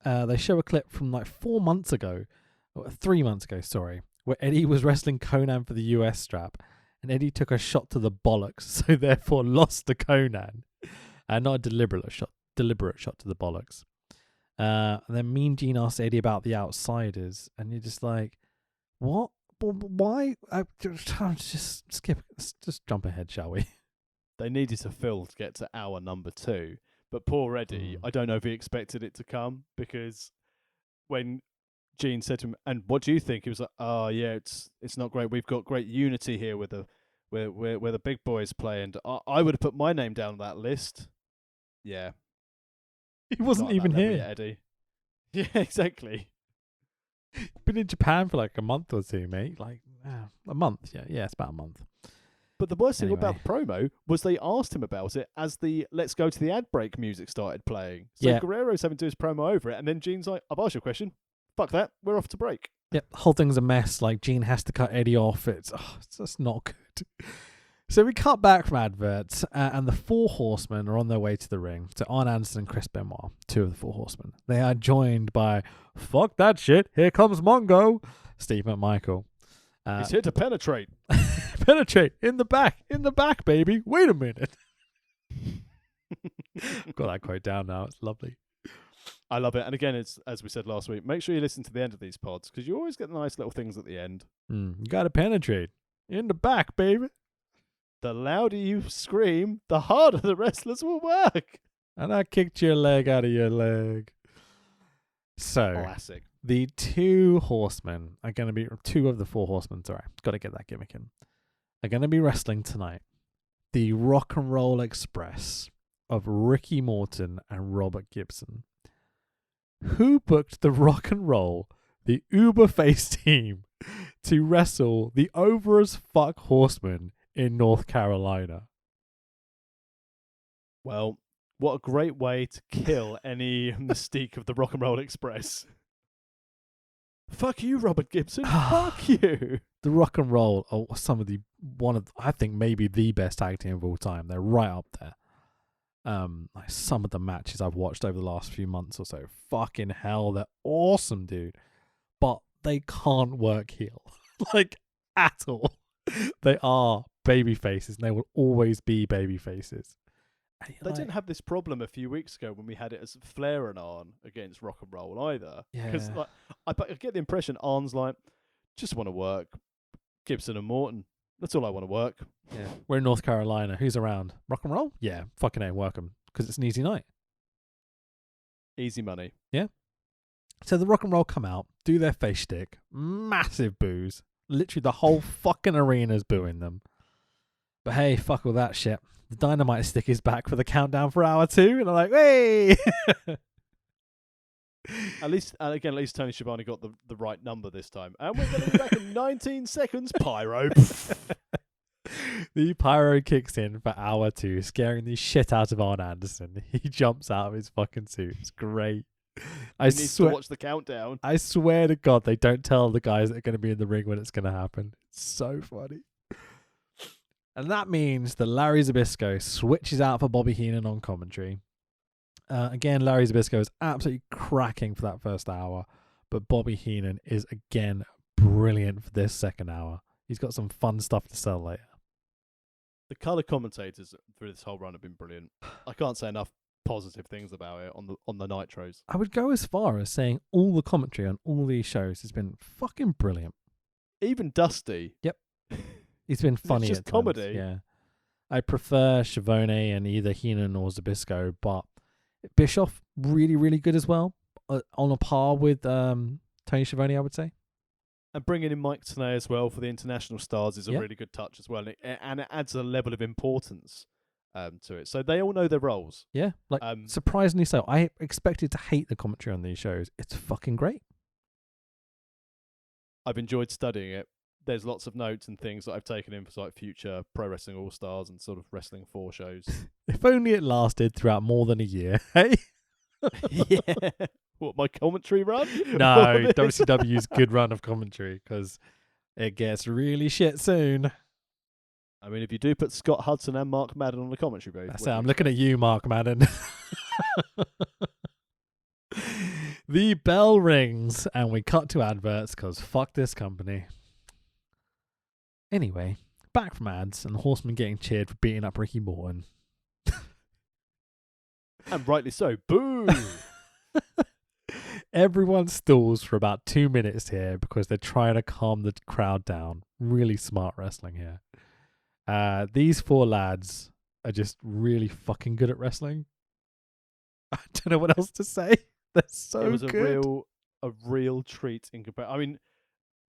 They show a clip from like 3 months ago, where Eddie was wrestling Conan for the US strap, and Eddie took a shot to the bollocks, so therefore lost to Conan. Not a deliberate shot to the bollocks. And then Mean Gene asks Eddie about the Outsiders, and you're just like, what? Why? Just jump ahead, shall we? They needed to fill to get to hour number 2. But poor Eddie, I don't know if he expected it to come, because when Gene said to him, "And what do you think?" He was like, "Oh yeah, it's not great. We've got great unity here with the where the big boys play, and I would have put my name down on that list." Yeah, He wasn't not at even that level here. yet, Eddie. Yeah, exactly. Been in Japan for like a month or two, mate. Like a month. Yeah, it's about a month. But the worst thing Anyway. about the promo was they asked him about it as the "Let's go to the ad break" music started playing. So Yeah. Guerrero's having to do his promo over it, and then Gene's like, "I've asked you a question. Fuck that. We're off to break." Yep, the whole thing's a mess. Like Gene has to cut Eddie off. It's just not good. So we cut back from adverts, and the Four Horsemen are on their way to the ring. So Arn Anderson and Chris Benoit, two of the Four Horsemen. They are joined by fuck that shit. Here comes Mongo, Steve McMichael. He's here to penetrate. Penetrate in the back, baby. Wait a minute. I've got that quote down now. It's lovely. I love it. And again, it's as we said last week. Make sure you listen to the end of these pods because you always get nice little things at the end. You got to penetrate in the back, baby. The louder you scream, the harder the wrestlers will work. And I kicked your leg out of your leg. So, Classic. the two horsemen are going to be, two of the Four Horsemen, sorry, got to get that gimmick in, are going to be wrestling tonight. The Rock and Roll Express of Ricky Morton and Robert Gibson. Who booked the Rock and Roll, the Uber face team, to wrestle the over as fuck horsemen in North Carolina? Well, what a great way to kill any mystique of the Rock and Roll Express. Fuck you, Robert Gibson. Fuck you. The Rock and Roll are some of the I think maybe the best tag team of all time. They're right up there. Like some of the matches I've watched over the last few months or so, fucking hell, they're awesome, dude. But they can't work heel, like at all. They are baby faces, and they will always be baby faces. They didn't have this problem a few weeks ago when we had it as Flair and Arn against Rock and Roll either. Because Yeah. like, I get the impression Arn's like, just want to work Gibson and Morton. That's all I want to work. Yeah. We're in North Carolina. Who's around? Rock and Roll? Yeah, fucking A, work 'em. Because it's an easy night. Easy money. So the Rock and Roll come out, do their face shtick, massive boos. Literally the whole fucking arena's booing them. But hey, fuck all that shit. The Dynamite stick is back for the countdown for hour 2, and I'm like, hey! At least Tony Schiavone got the right number this time. And we're going to be back in 19 seconds. Pyro. The pyro kicks in for hour 2, scaring the shit out of Arn Anderson. He jumps out of his fucking suit. It's great. I need to watch the countdown. I swear to God, they don't tell the guys that are going to be in the ring when it's going to happen. It's so funny. And that means that Larry Zbyszko switches out for Bobby Heenan on commentary. Again, Larry Zbyszko is absolutely cracking for that first hour, but Bobby Heenan is again brilliant for this second hour. He's got some fun stuff to sell later. The colour commentators through this whole run have been brilliant. I can't say enough positive things about it on the Nitros. I would go as far as saying all the commentary on all these shows has been fucking brilliant. Even Dusty. Yep. He's been funny just at times. comedy. Yeah. I prefer Schiavone and either Heenan or Zbyszko, but Bischoff, really, really good as well. On a par with Tony Schiavone, I would say. And bringing in Mike Tenay as well for the international stars is a Yep. really good touch as well. And it adds a level of importance to it. So they all know their roles. Yeah, like surprisingly so. I expected to hate the commentary on these shows. It's fucking great. I've enjoyed studying it. There's lots of notes and things that I've taken in for like future Pro Wrestling All Stars and sort of Wrestling 4 shows. If only it lasted throughout more than a year, hey? Yeah. What, my commentary run? No, WCW's good run of commentary, because it gets really shit soon. I mean, if you do put Scott Hudson and Mark Madden on the commentary booth. That's it. I'm looking at you, Mark Madden. The bell rings, and we cut to adverts, because fuck this company. Anyway, back from ads, and the Horsemen getting cheered for beating up Ricky Morton. And rightly so. Boo! Everyone stalls for about 2 minutes here because they're trying to calm the crowd down. Really smart wrestling here. These 4 lads are just really fucking good at wrestling. I don't know what else to say. They're so It was a good. real a real treat in comparison. I mean,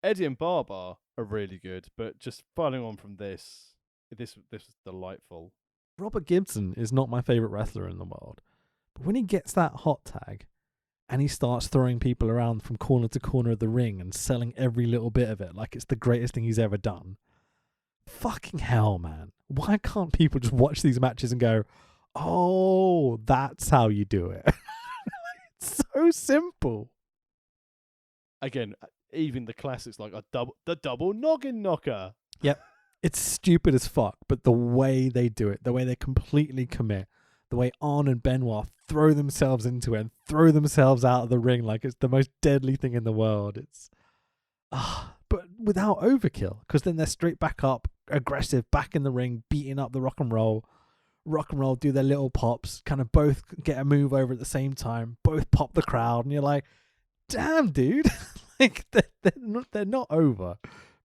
Eddie and Barber are really good, but just following on from this was delightful. Robert Gibson is not my favorite wrestler in the world, but when he gets that hot tag and he starts throwing people around from corner to corner of the ring and selling every little bit of it like it's the greatest thing he's ever done, fucking hell, man. Why can't people just watch these matches and go, oh, that's how you do it? It's so simple. Again, even the classics like the double noggin knocker. Yep. It's stupid as fuck, but the way they do it, the way they completely commit, the way Arn and Benoit throw themselves into it and throw themselves out of the ring like it's the most deadly thing in the world. It's but without overkill, because then they're straight back up, aggressive, back in the ring, beating up the Rock and Roll do their little pops, kind of both get a move over at the same time, both pop the crowd, and you're like, damn, dude. Like they're not over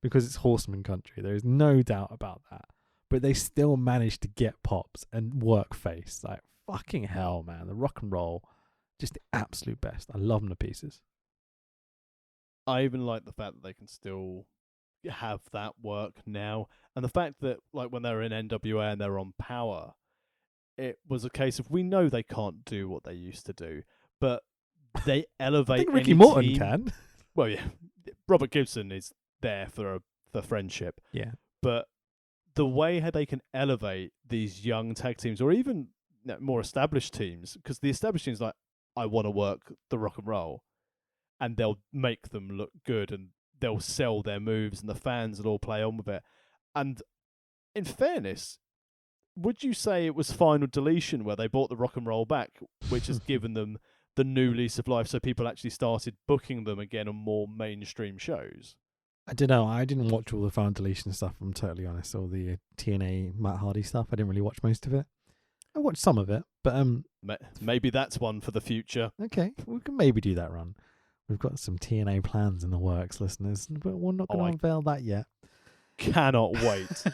because it's Horseman country. There is no doubt about that. But they still manage to get pops and work face. Like, fucking hell, man. The Rock and Roll, just the absolute best. I love them to pieces. I even like the fact that they can still have that work now, and the fact that like when they were in NWA and they were on Power, it was a case of we know they can't do what they used to do, but they elevate. I think Ricky any Morton team. can. Well, yeah, Robert Gibson is there for friendship. Yeah. But the way how they can elevate these young tag teams, or even more established teams, because the established teams like, I want to work the Rock and Roll, and they'll make them look good, and they'll sell their moves, and the fans will all play on with it. And in fairness, would you say it was Final Deletion where they brought the Rock and Roll back, which has given them the new lease of life, so people actually started booking them again on more mainstream shows? I don't know. I didn't watch all the Found Deletion stuff, I'm totally honest. All the TNA Matt Hardy stuff. I didn't really watch most of it. I watched some of it, but maybe that's one for the future. okay, we can maybe do that run. We've got some TNA plans in the works, listeners, but we're not going to unveil that yet. Cannot wait.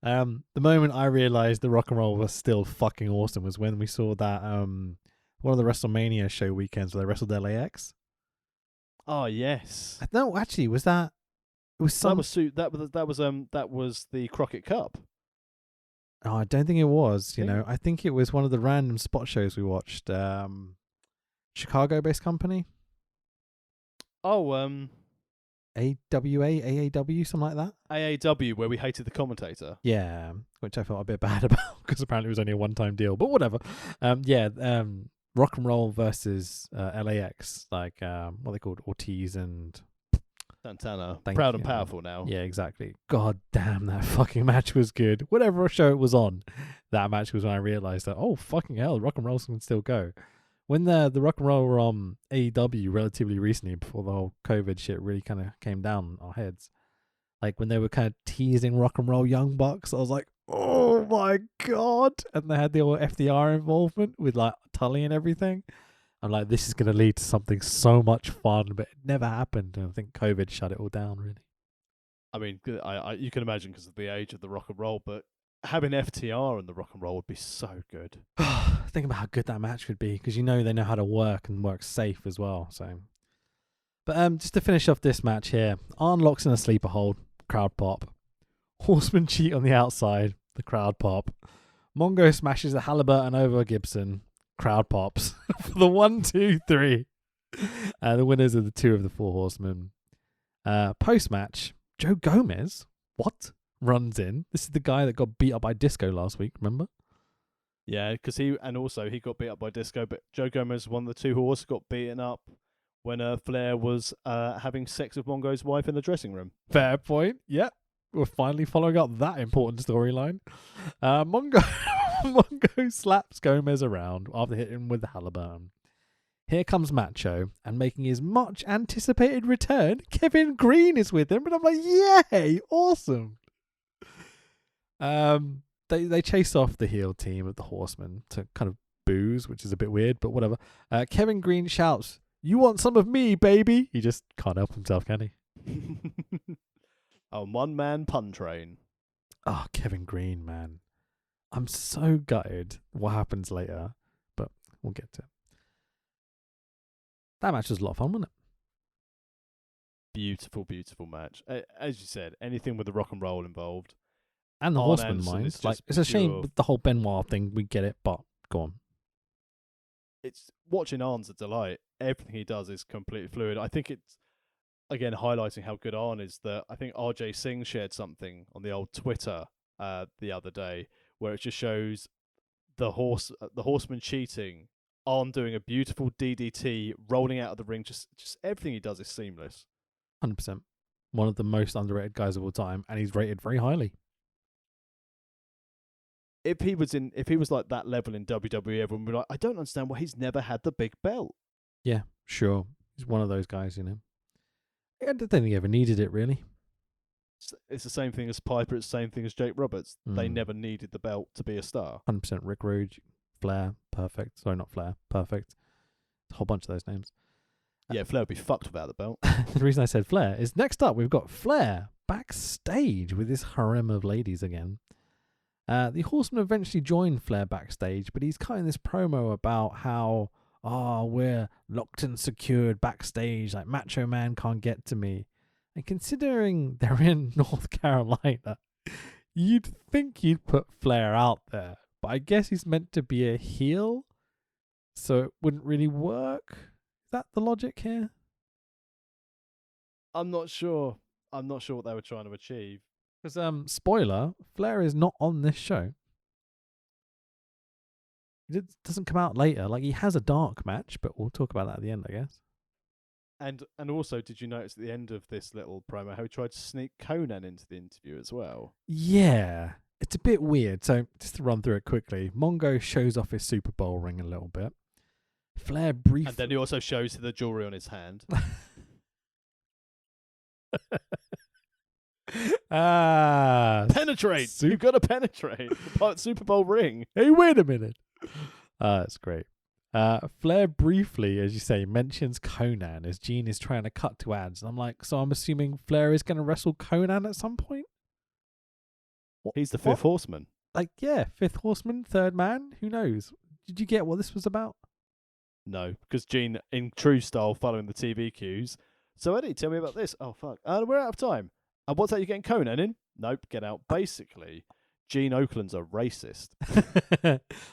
The moment I realised the Rock and Roll was still fucking awesome was when we saw that one of the WrestleMania show weekends where they wrestled LAX. Oh yes. No, actually, was that? It was some. That was the Crockett Cup. Oh, I don't think it was. You know, I think it was one of the random spot shows we watched. Chicago-based company. Oh, AAW, something like that. AAW, where we hated the commentator. Yeah, which I felt a bit bad about because apparently it was only a one-time deal. But whatever. Rock and Roll versus LAX, like what are they called? Ortiz and Santana. Thank Proud you. and powerful now. Yeah, exactly. God damn, that fucking match was good. Whatever show it was on, that match was when I realised that, oh, fucking hell, Rock and Roll can still go. When the Rock and Roll were on AEW relatively recently, before the whole COVID shit really kind of came down our heads, like when they were kind of teasing Rock and Roll Young Bucks, I was like, oh my God. And they had the old FDR involvement with like Tully and everything. I'm like, this is going to lead to something so much fun, but it never happened. And I think COVID shut it all down, really. I mean, you can imagine because of the age of the Rock and Roll, but having FTR and the Rock and Roll would be so good. Think about how good that match would be, because you know they know how to work and work safe as well. So, but just to finish off this match here, Arn locks in a sleeper hold, crowd pop. Horseman cheat on the outside, the crowd pop. Mongo smashes a Halliburton over Gibson, crowd pops for the 1, 2, 3. The winners are the 2 of the 4 Horsemen. Post match, Joe Gomez, runs in. This is the guy that got beat up by Disco last week, remember? Yeah, because he got beat up by Disco, but Joe Gomez was one of the 2 who also got beaten up when Flair was having sex with Mongo's wife in the dressing room. Fair point. Yep. We're finally following up that important storyline. Mongo slaps Gomez around after hitting him with the Halliburton. Here comes Macho, and making his much anticipated return, Kevin Green is with him, and I'm like, yay, awesome. They chase off the heel team of the Horsemen to kind of booze, which is a bit weird, but whatever. Kevin Green shouts, "You want some of me, baby?" He just can't help himself, can he? A one-man pun train. Oh, Kevin Green, man. I'm so gutted what happens later, but we'll get to it. That match was a lot of fun, wasn't it? Beautiful, beautiful match. As you said, anything with the rock and roll involved. And the Arn Horseman Anderson mind. is Like, just it's a shame pure- with the whole Benoit thing. We get it, but go on. It's watching Arn's a delight. Everything he does is completely fluid. I think it's again highlighting how good Arn is. That I think RJ Singh shared something on the old Twitter the other day where it just shows the horseman cheating, Arn doing a beautiful DDT, rolling out of the ring. Just everything he does is seamless. 100%. One of the most underrated guys of all time, and he's rated very highly. If he was like that level in WWE, everyone would be like, I don't understand why he's never had the big belt. Yeah, sure. He's one of those guys, you know. I don't think he ever needed it, really. It's the same thing as Piper. It's the same thing as Jake Roberts. They Mm. never needed the belt to be a star. 100% Rick Rude, Flair, perfect. Sorry, not Flair, perfect. A whole bunch of those names. Yeah, Flair would be fucked without the belt. The reason I said Flair is next up we've got Flair backstage with his harem of ladies again. The Horseman eventually joined Flair backstage, but he's cutting this promo about how, we're locked and secured backstage, like Macho Man can't get to me. And considering they're in North Carolina, you'd think you'd put Flair out there, but I guess he's meant to be a heel, so it wouldn't really work. Is that the logic here? I'm not sure. I'm not sure what they were trying to achieve. Because, spoiler, Flair is not on this show. He doesn't come out later. Like, he has a dark match, but we'll talk about that at the end, I guess. And also, did you notice at the end of this little promo how he tried to sneak Conan into the interview as well? Yeah, it's a bit weird. So, just to run through it quickly, Mongo shows off his Super Bowl ring a little bit. Flair briefly... And then he also shows the jewelry on his hand. Penetrate! You've got to penetrate the Super Bowl ring. Hey, wait a minute. That's great. Flair briefly, as you say, mentions Conan as Gene is trying to cut to ads. And I'm like, so I'm assuming Flair is going to wrestle Conan at some point? He's the fifth horseman. Like, yeah, fifth horseman, third man. Who knows? Did you get what this was about? No, because Gene, in true style, following the TV cues. So, Eddie, tell me about this. Oh, fuck. We're out of time. And what's that? You getting Conan in? Nope, get out. Basically, Gene Oakland's a racist.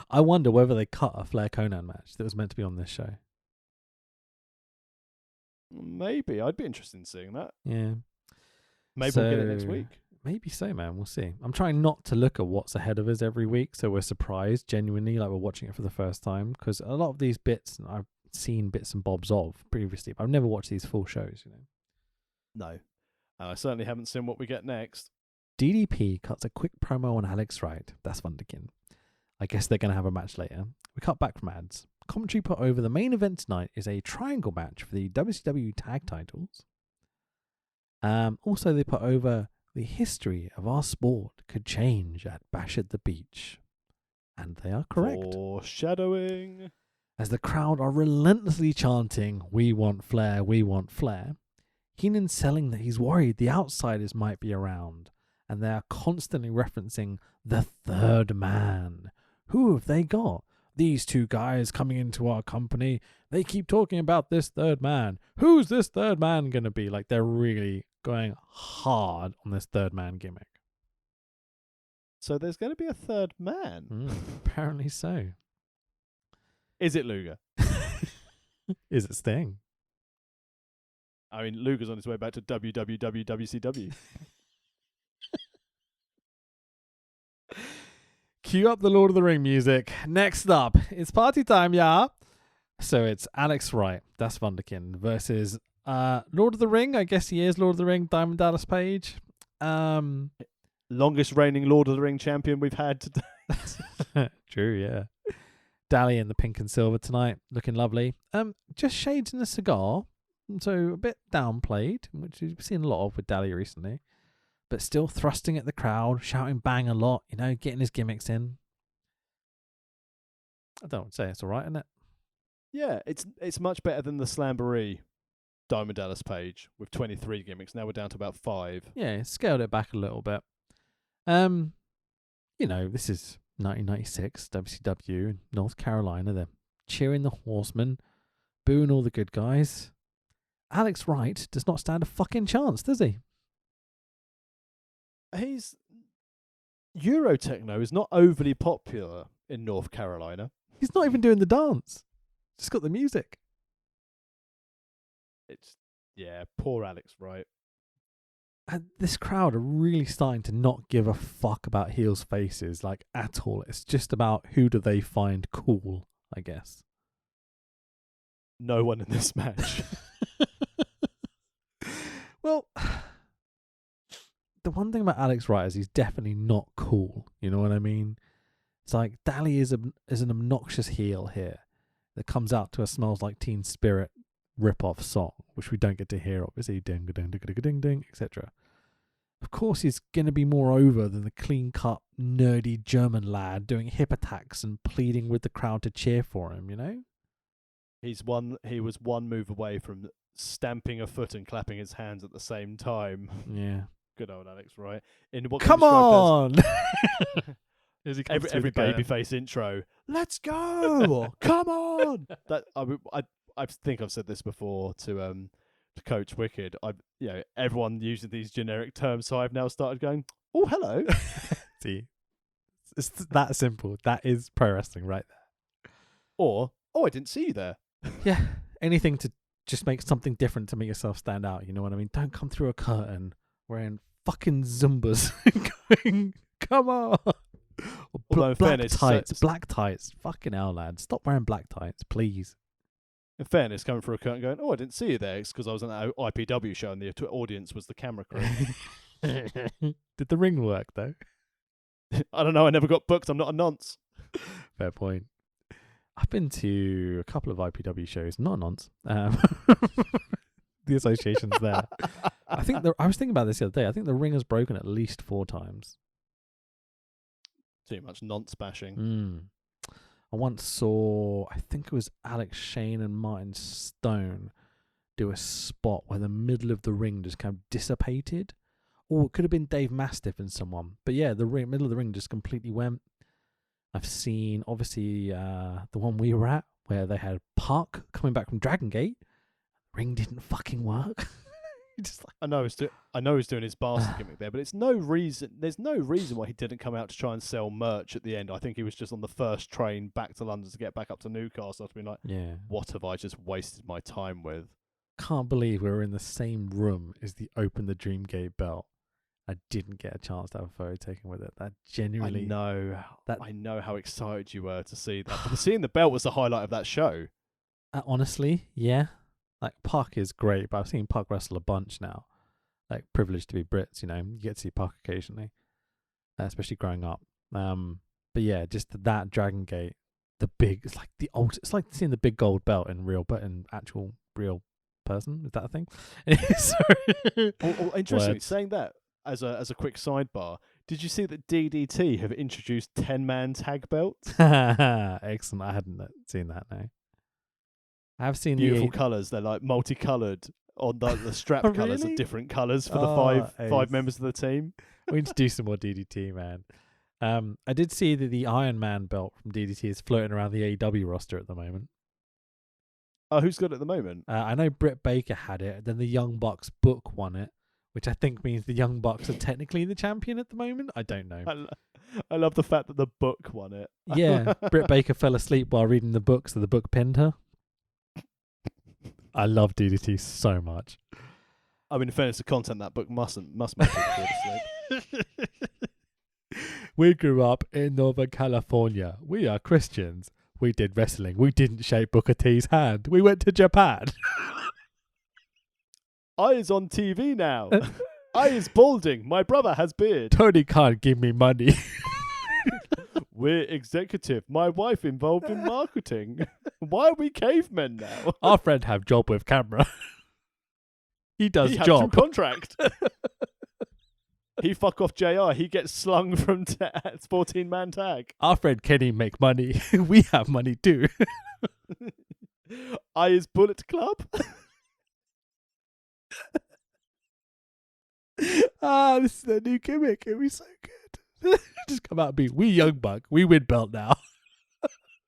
I wonder whether they cut a Flair Conan match that was meant to be on this show. Maybe. I'd be interested in seeing that. Yeah. Maybe we'll get it next week. Maybe so, man. We'll see. I'm trying not to look at what's ahead of us every week, so we're surprised, genuinely, like we're watching it for the first time. Because a lot of these bits, I've seen bits and bobs of previously, but I've never watched these full shows, you know. No. And I certainly haven't seen what we get next. DDP cuts a quick promo on Alex Wright. That's Wunderkind. I guess they're going to have a match later. We cut back from ads. Commentary put over the main event tonight is a triangle match for the WCW tag titles. Also, they put over the history of our sport could change at Bash at the Beach. And they are correct. Foreshadowing. As the crowd are relentlessly chanting, "We want Flair, we want Flair," Heenan's selling that he's worried the outsiders might be around, and they are constantly referencing the third man. Who have they got? These two guys coming into our company, they keep talking about this third man. Who's this third man going to be? Like, they're really going hard on this third man gimmick. So there's going to be a third man. Apparently so. Is it Luger? Is it Sting? I mean, Luger's on his way back to WCW. Cue up the Lord of the Ring music. Next up, it's party time, yeah. So it's Alex Wright, that's Wunderkind, versus Lord of the Ring. I guess he is Lord of the Ring, Diamond Dallas Page. Longest reigning Lord of the Ring champion we've had today. True, yeah. Dally in the pink and silver tonight, looking lovely. Just shades in a cigar, so a bit downplayed, which we've seen a lot of with Dally recently. But still thrusting at the crowd, shouting bang a lot, you know, getting his gimmicks in. I don't say it's all right, isn't it? Yeah, it's much better than the Slamboree Diamond Dallas Page with 23 gimmicks. Now we're down to about 5. Yeah, scaled it back a little bit. You know, this is 1996, WCW in North Carolina. They're cheering the Horsemen. booing all the good guys. Alex Wright does not stand a fucking chance, does he? He's Eurotechno is not overly popular in North Carolina. He's not even doing the dance. Just got the music. It's poor Alex Wright. And this crowd are really starting to not give a fuck about heels' faces, like, at all. It's just about who do they find cool, I guess. No one in this match. Well, the one thing about Alex Wright is he's definitely not cool. You know what I mean? It's like Dally is an obnoxious heel here that comes out to a Smells Like Teen Spirit rip-off song, which we don't get to hear, obviously, ding, ding, ding, ding, ding, ding, etc. Of course, he's going to be more over than the clean-cut, nerdy German lad doing hip attacks and pleading with the crowd to cheer for him, you know? He was one move away from stamping a foot and clapping his hands at the same time. Yeah. Good old Alex Wright. In what Come on! As he comes through every the curtain. babyface intro. Let's go! Come on! That I think I've said this before to Coach Wicked. Everyone uses these generic terms, so I've now started going, oh, hello. See, it's that simple. That is pro wrestling right there. Or, oh, I didn't see you there. Yeah, anything to just make something different to make yourself stand out. You know what I mean? Don't come through a curtain wearing fucking Zumbas going, come on. Although in fairness, Black tights. Fucking hell, lad. Stop wearing black tights, please. In fairness, coming through a curtain going, oh, I didn't see you there. It's because I was on that IPW show and the audience was the camera crew. Did the ring work, though? I don't know. I never got booked. I'm not a nonce. Fair point. I've been to a couple of IPW shows. Not a nonce. The association's there. I think I was thinking about this the other day. I think the ring has broken at least 4 times. Too much nonce bashing. I once saw, I think it was Alex Shane and Martin Stone do a spot where the middle of the ring just kind of dissipated. Or it could have been Dave Mastiff and someone. But yeah, the middle of the ring just completely went. I've seen, obviously, the one we were at where they had Park coming back from Dragon Gate. Ring didn't fucking work. Just like, I know he's doing his bastard gimmick there, but there's no reason why he didn't come out to try and sell merch at the end. I think he was just on the first train back to London to get back up to Newcastle to be like, yeah, what have I just wasted my time with? Can't believe we were in the same room as the Open the Dream Gate belt. I didn't get a chance to have a photo taken with it. That genuinely... I know how excited you were to see that. But seeing the belt was the highlight of that show. Honestly, yeah. Like, Park is great, but I've seen Park wrestle a bunch now. Like, privileged to be Brits, you know. You get to see Park occasionally, especially growing up. But yeah, just that Dragon Gate, it's like the old... It's like seeing the big gold belt in actual real person. Is that a thing? Sorry. Interesting. Saying that, as a quick sidebar, did you see that DDT have introduced 10-man tag belts? Excellent. I hadn't seen that, no. I have seen beautiful colours. They're like multicolored on the strap colours are different colours for the five members of the team. We need to do some more DDT, man. I did see that the Iron Man belt from DDT is floating around the AEW roster at the moment. Who's got it at the moment? I know Britt Baker had it. Then the Young Bucks book won it, which I think means the Young Bucks are technically the champion at the moment. I don't know. I love the fact that the book won it. Yeah, Britt Baker fell asleep while reading the book, so the book pinned her. I love DDT so much. I mean, in fairness to content, that book must make people fall asleep. We grew up in Northern California. We are Christians. We did wrestling. We didn't shake Booker T's hand. We went to Japan. I is on TV now. I is balding. My brother has beard. Tony can't give me money. We're executive. My wife involved in marketing. Why are we cavemen now? Our friend have job with camera. He does he job. Contract. He fuck off JR. He gets slung from 14-man tag. Our friend Kenny make money. We have money too. I is Bullet Club. This is their new gimmick. It'll be so good. Just come out and be, we Young Buck. We win belt now.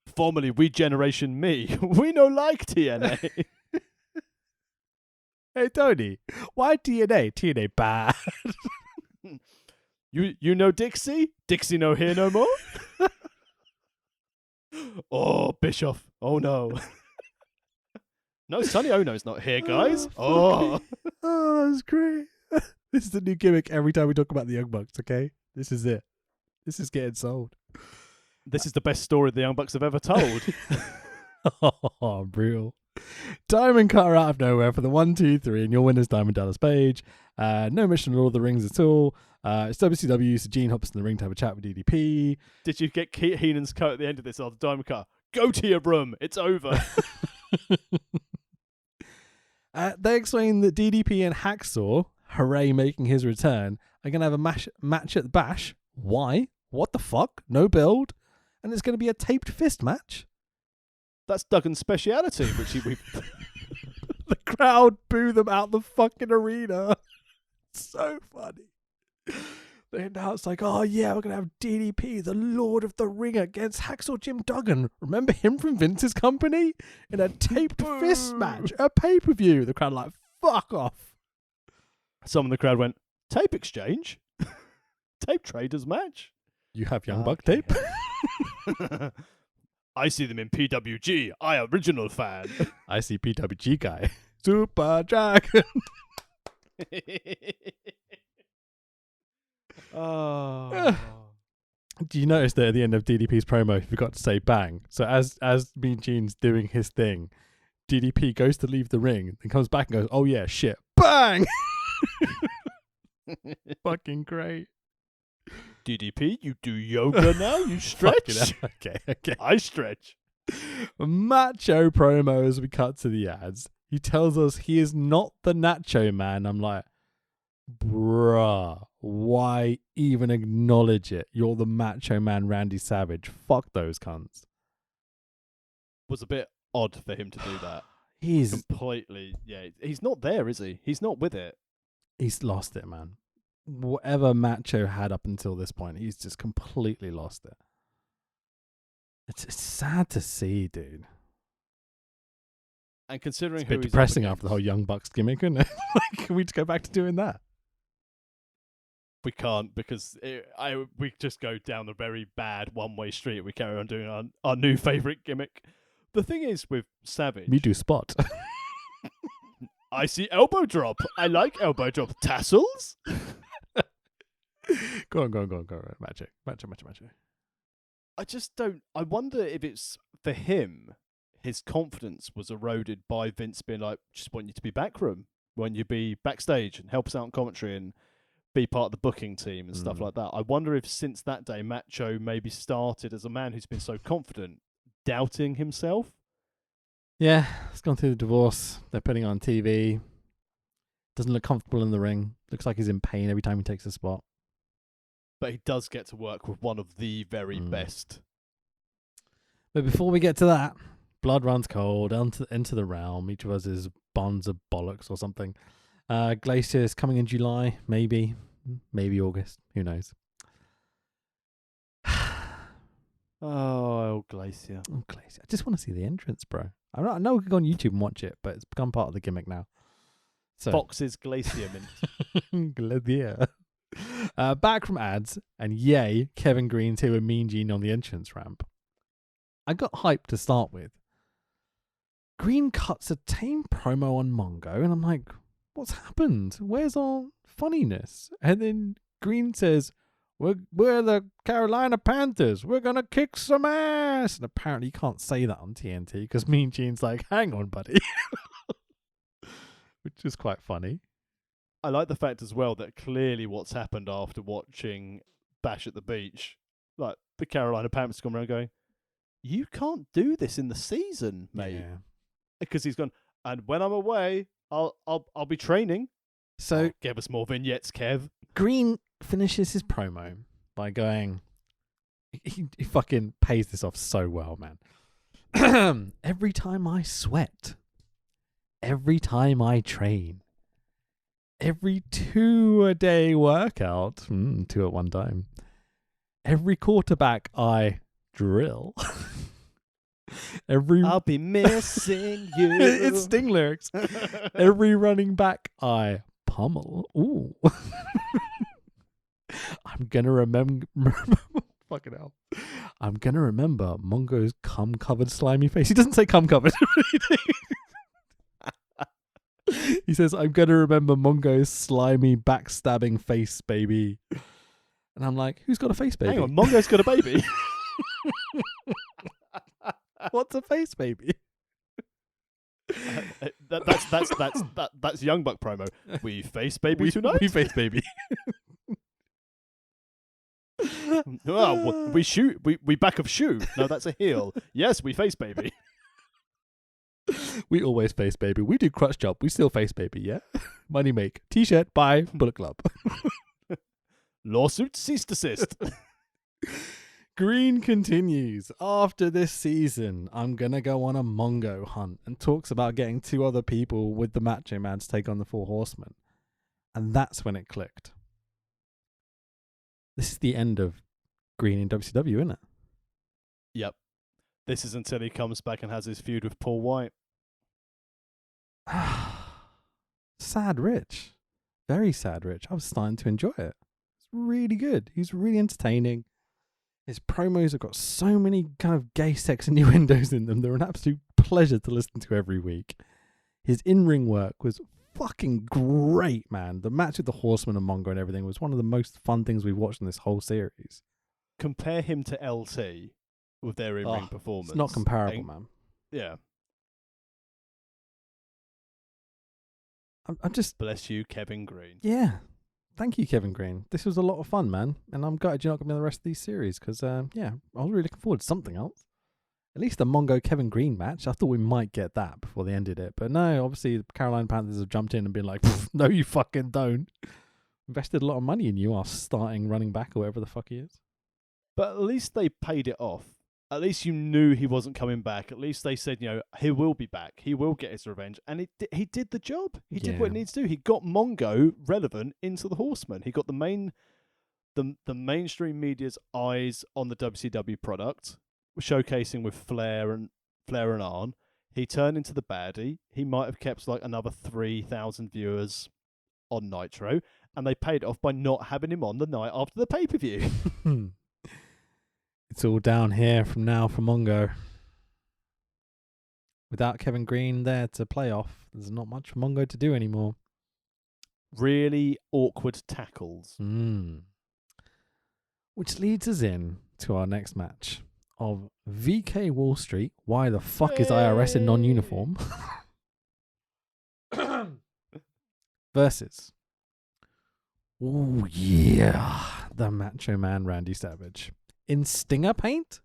Formerly, we Generation Me. We no like TNA. Hey, Tony, why TNA? TNA bad. You know Dixie? Dixie no here no more? Oh, Bischoff. Oh, no. No, Sonny Ono's not here, guys. Oh. Oh, that's great. This is the new gimmick every time we talk about the Young Bucks, okay? This is it. This is getting sold. This is the best story the Young Bucks have ever told. Oh, brutal. Diamond Cutter out of nowhere for the 1, 2, 3, and your winner's Diamond Dallas Page. No mission at Lord of the Rings at all. It's WCW, so Gene hops in the ring to have a chat with DDP. Did you get Keith Heenan's coat at the end of this after Diamond Car? Go to your room. It's over. They explain that DDP and Hacksaw, hooray, making his return, are going to have a match at the Bash. Why? What the fuck? No build? And it's going to be a taped fist match? That's Duggan's speciality, which we The crowd boo them out the fucking arena. So funny. They announce like, oh yeah, we're going to have DDP, the Lord of the Ring, against Hacksaw Jim Duggan. Remember him from Vince's company? In a taped fist match, a pay-per-view. The crowd like, fuck off. Some of the crowd went, tape exchange? Tape traders match? You have Young Buck tape? I see them in PWG. I original fan. I see PWG guy. Super Dragon. Oh. Do you notice that at the end of DDP's promo, he forgot to say bang? So as Mean Gene's doing his thing, DDP goes to leave the ring and comes back and goes, oh yeah, shit. Bang! Fucking great. DDP, you do yoga now? You stretch? Okay. I stretch. Macho promo as we cut to the ads. He tells us he is not the Nacho Man. I'm like, bruh, why even acknowledge it? You're the Macho Man Randy Savage. Fuck those cunts. Was a bit odd for him to do that. He's completely, he's not there, is he? He's not with it. He's lost it, man. Whatever Macho had up until this point, he's just completely lost it. It's sad to see, dude. And considering it's a bit depressing after the whole Young Bucks gimmick, isn't it? Like, can we just go back to doing that? We can't, because we just go down the very bad one-way street. We carry on doing our new favourite gimmick. The thing is with Savage... Me do spot. I see elbow drop. I like elbow drop. Tassels? Go on. Macho. I just don't... I wonder if it's, for him, his confidence was eroded by Vince being like, just want you to be backroom. Want you to be backstage and help us out in commentary and be part of the booking team and stuff like that. I wonder if since that day, Macho maybe started as a man who's been so confident, doubting himself. Yeah, he's gone through the divorce. They're putting on TV. Doesn't look comfortable in the ring. Looks like he's in pain every time he takes a spot. But he does get to work with one of the very best. But before we get to that, blood runs cold into the realm. Each of us is bonds of bollocks or something. Glacier's coming in July, maybe August. Who knows? Oh, Glacier. Oh, Glacier. I just want to see the entrance, bro. I know we can go on YouTube and watch it, but it's become part of the gimmick now. So Fox's Glacier mint. Glacier. Back from ads, and yay, Kevin Green's here with Mean Gene on the entrance ramp. I got hyped to start with. Green cuts a tame promo on Mongo, and I'm like, what's happened? Where's our funniness? And then Green says, we're the Carolina Panthers. We're going to kick some ass. And apparently you can't say that on TNT because Mean Gene's like, hang on, buddy. Which is quite funny. I like the fact as well that clearly what's happened after watching Bash at the Beach, like the Carolina Panthers come around going, you can't do this in the season, mate. Yeah. Because he's gone, and when I'm away, I'll be training. So give us more vignettes, Kev. Green finishes his promo by going, he fucking pays this off so well, man. Every time I sweat, every time I train, every 2-a-day workout, 2 at one time, every quarterback I drill, Every I'll be missing you. it's Sting lyrics. Every running back I pummel. Ooh. I'm gonna remember. Fucking hell. I'm gonna remember Mongo's cum covered slimy face. He doesn't say cum covered. He says, I'm gonna remember Mongo's slimy backstabbing face, baby. And I'm like, who's got a face baby? Hang on, Mongo's got a baby. What's a face baby? That's Young Buck promo. We face baby tonight. We face baby. Oh, we shoot. We back of shoe. No, that's a heel. Yes, we face baby. We always face baby. We do crutch job. We still face baby. Yeah. Money make. T-shirt. Buy. Bullet Club. Lawsuit cease desist. Green continues. After this season, I'm going to go on a Mongo hunt, and talks about getting 2 other people with the Macho Man to take on the 4 Horsemen. And that's when it clicked. This is the end of Green in WCW, isn't it? Yep. This is until he comes back and has his feud with Paul White. Sad Rich. Very sad Rich. I was starting to enjoy it. It's really good. He's really entertaining. His promos have got so many kind of gay sex innuendos in them. They're an absolute pleasure to listen to every week. His in-ring work was fucking great, man. The match with the Horseman and Mongo and everything was one of the most fun things we've watched in this whole series. Compare him to LT with their in-ring performance. It's not comparable, man. Yeah. I'm just... Bless you, Kevin Green. Yeah. Thank you, Kevin Green. This was a lot of fun, man. And I'm gutted you're not going to be in the rest of these series because, I was really looking forward to something else. At least the Mongo Kevin Green match. I thought we might get that before they ended it. But no, obviously the Carolina Panthers have jumped in and been like, no, you fucking don't. Invested a lot of money in you, our starting running back or whatever the fuck he is. But at least they paid it off. At least you knew he wasn't coming back. At least they said, he will be back. He will get his revenge. And he did the job. He did what he needs to do. He got Mongo relevant into the Horsemen. He got the mainstream media's eyes on the WCW product, showcasing with Flair and Arn. He turned into the baddie. He might have kept like another 3,000 viewers on Nitro. And they paid it off by not having him on the night after the pay-per-view. It's all down here from now for Mongo. Without Kevin Green there to play off, there's not much for Mongo to do anymore. Really awkward tackles. Which leads us in to our next match of VK Wall Street. Why the fuck is IRS in non-uniform? Versus. Oh yeah, the Macho Man Randy Savage. In Stinger paint?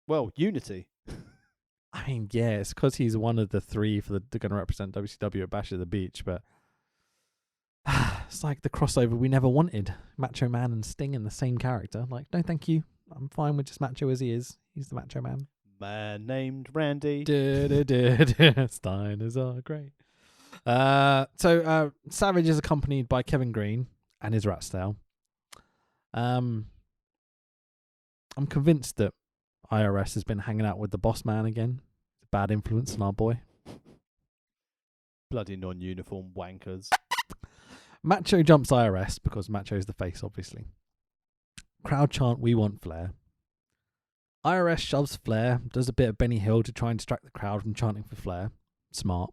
Well, Unity. I mean, yeah, it's because he's one of the 3 they're going to represent WCW at Bash at the Beach, but it's like the crossover we never wanted. Macho Man and Sting in the same character. Like, no, thank you. I'm fine with just Macho as he is. He's the Macho Man. Man named Randy. Steiners are great. So Savage is accompanied by Kevin Green and his Ratstail. I'm convinced that IRS has been hanging out with the boss man again. It's a bad influence on our boy. Bloody non-uniform wankers. Macho jumps IRS because Macho's the face, obviously. Crowd chant, we want Flair. IRS shoves Flair, does a bit of Benny Hill to try and distract the crowd from chanting for Flair. Smart.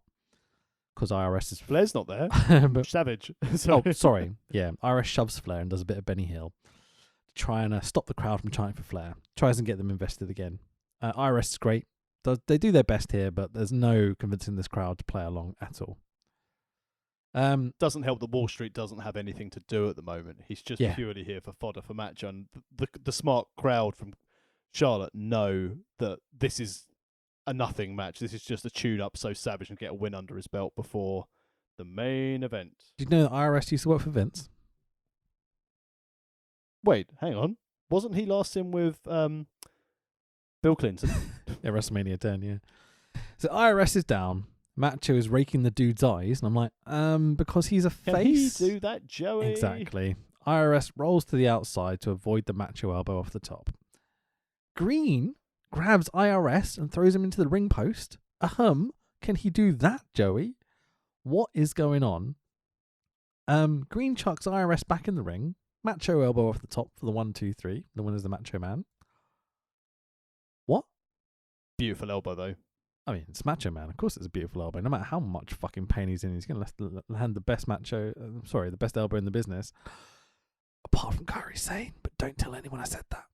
Because IRS is... Flair's not there. But, Savage. Sorry. Yeah, IRS shoves Flair and does a bit of Benny Hill. Try and stop the crowd from chanting for Flair. Tries and get them invested again. IRS is great. They do their best here, but there's no convincing this crowd to play along at all. Doesn't help that Wall Street doesn't have anything to do at the moment. He's just purely here for fodder for match. And the smart crowd from Charlotte know that this is a nothing match. This is just a tune-up so Savage can get a win under his belt before the main event. Did you know that IRS used to work for Vince? Wait, hang on. Wasn't he last in with Bill Clinton? Yeah, WrestleMania 10, yeah. So IRS is down. Macho is raking the dude's eyes. And I'm like, because he's a face? Can he do that, Joey? Exactly. IRS rolls to the outside to avoid the Macho elbow off the top. Green grabs IRS and throws him into the ring post. Can he do that, Joey? What is going on? Green chucks IRS back in the ring. Macho elbow off the top for the 1, 2, 3. The winner's the Macho Man. What? Beautiful elbow, though. I mean, it's Macho Man. Of course it's a beautiful elbow. No matter how much fucking pain he's in, he's going to land the best the best elbow in the business. Apart from Kairi Sane, but don't tell anyone I said that.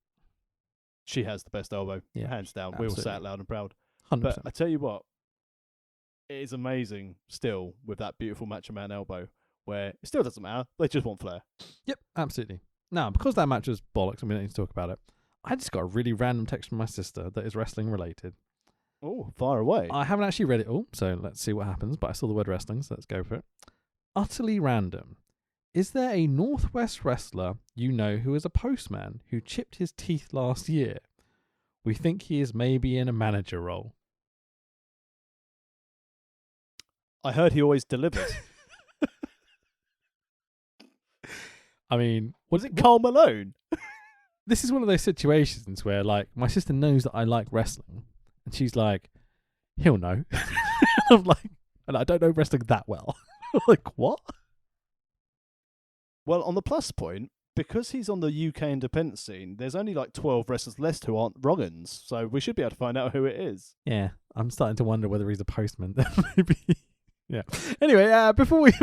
She has the best elbow. Yeah, hands down. absolutely. We all sat loud and proud. 100%. But I tell you what, it is amazing still with that beautiful Macho Man elbow where it still doesn't matter. They just want flair. Yep, absolutely. Now, because that match was bollocks and we don't need to talk about it, I just got a really random text from my sister that is wrestling related. Oh, far away. I haven't actually read it all, so let's see what happens, but I saw the word wrestling, so let's go for it. Utterly random. Is there a Northwest wrestler you know who is a postman who chipped his teeth last year? We think he is maybe in a manager role. I heard he always delivers. I mean, Was it Carl Malone? this is one of those situations where, like, my sister knows that I like wrestling, and she's like, he'll know. I'm like, and I don't know wrestling that well. Like, what? Well, on the plus point, because he's on the UK independent scene, there's only like 12 wrestlers left who aren't Roggins, so we should be able to find out who it is. Yeah, I'm starting to wonder whether he's a postman. Maybe. Yeah. Anyway, before we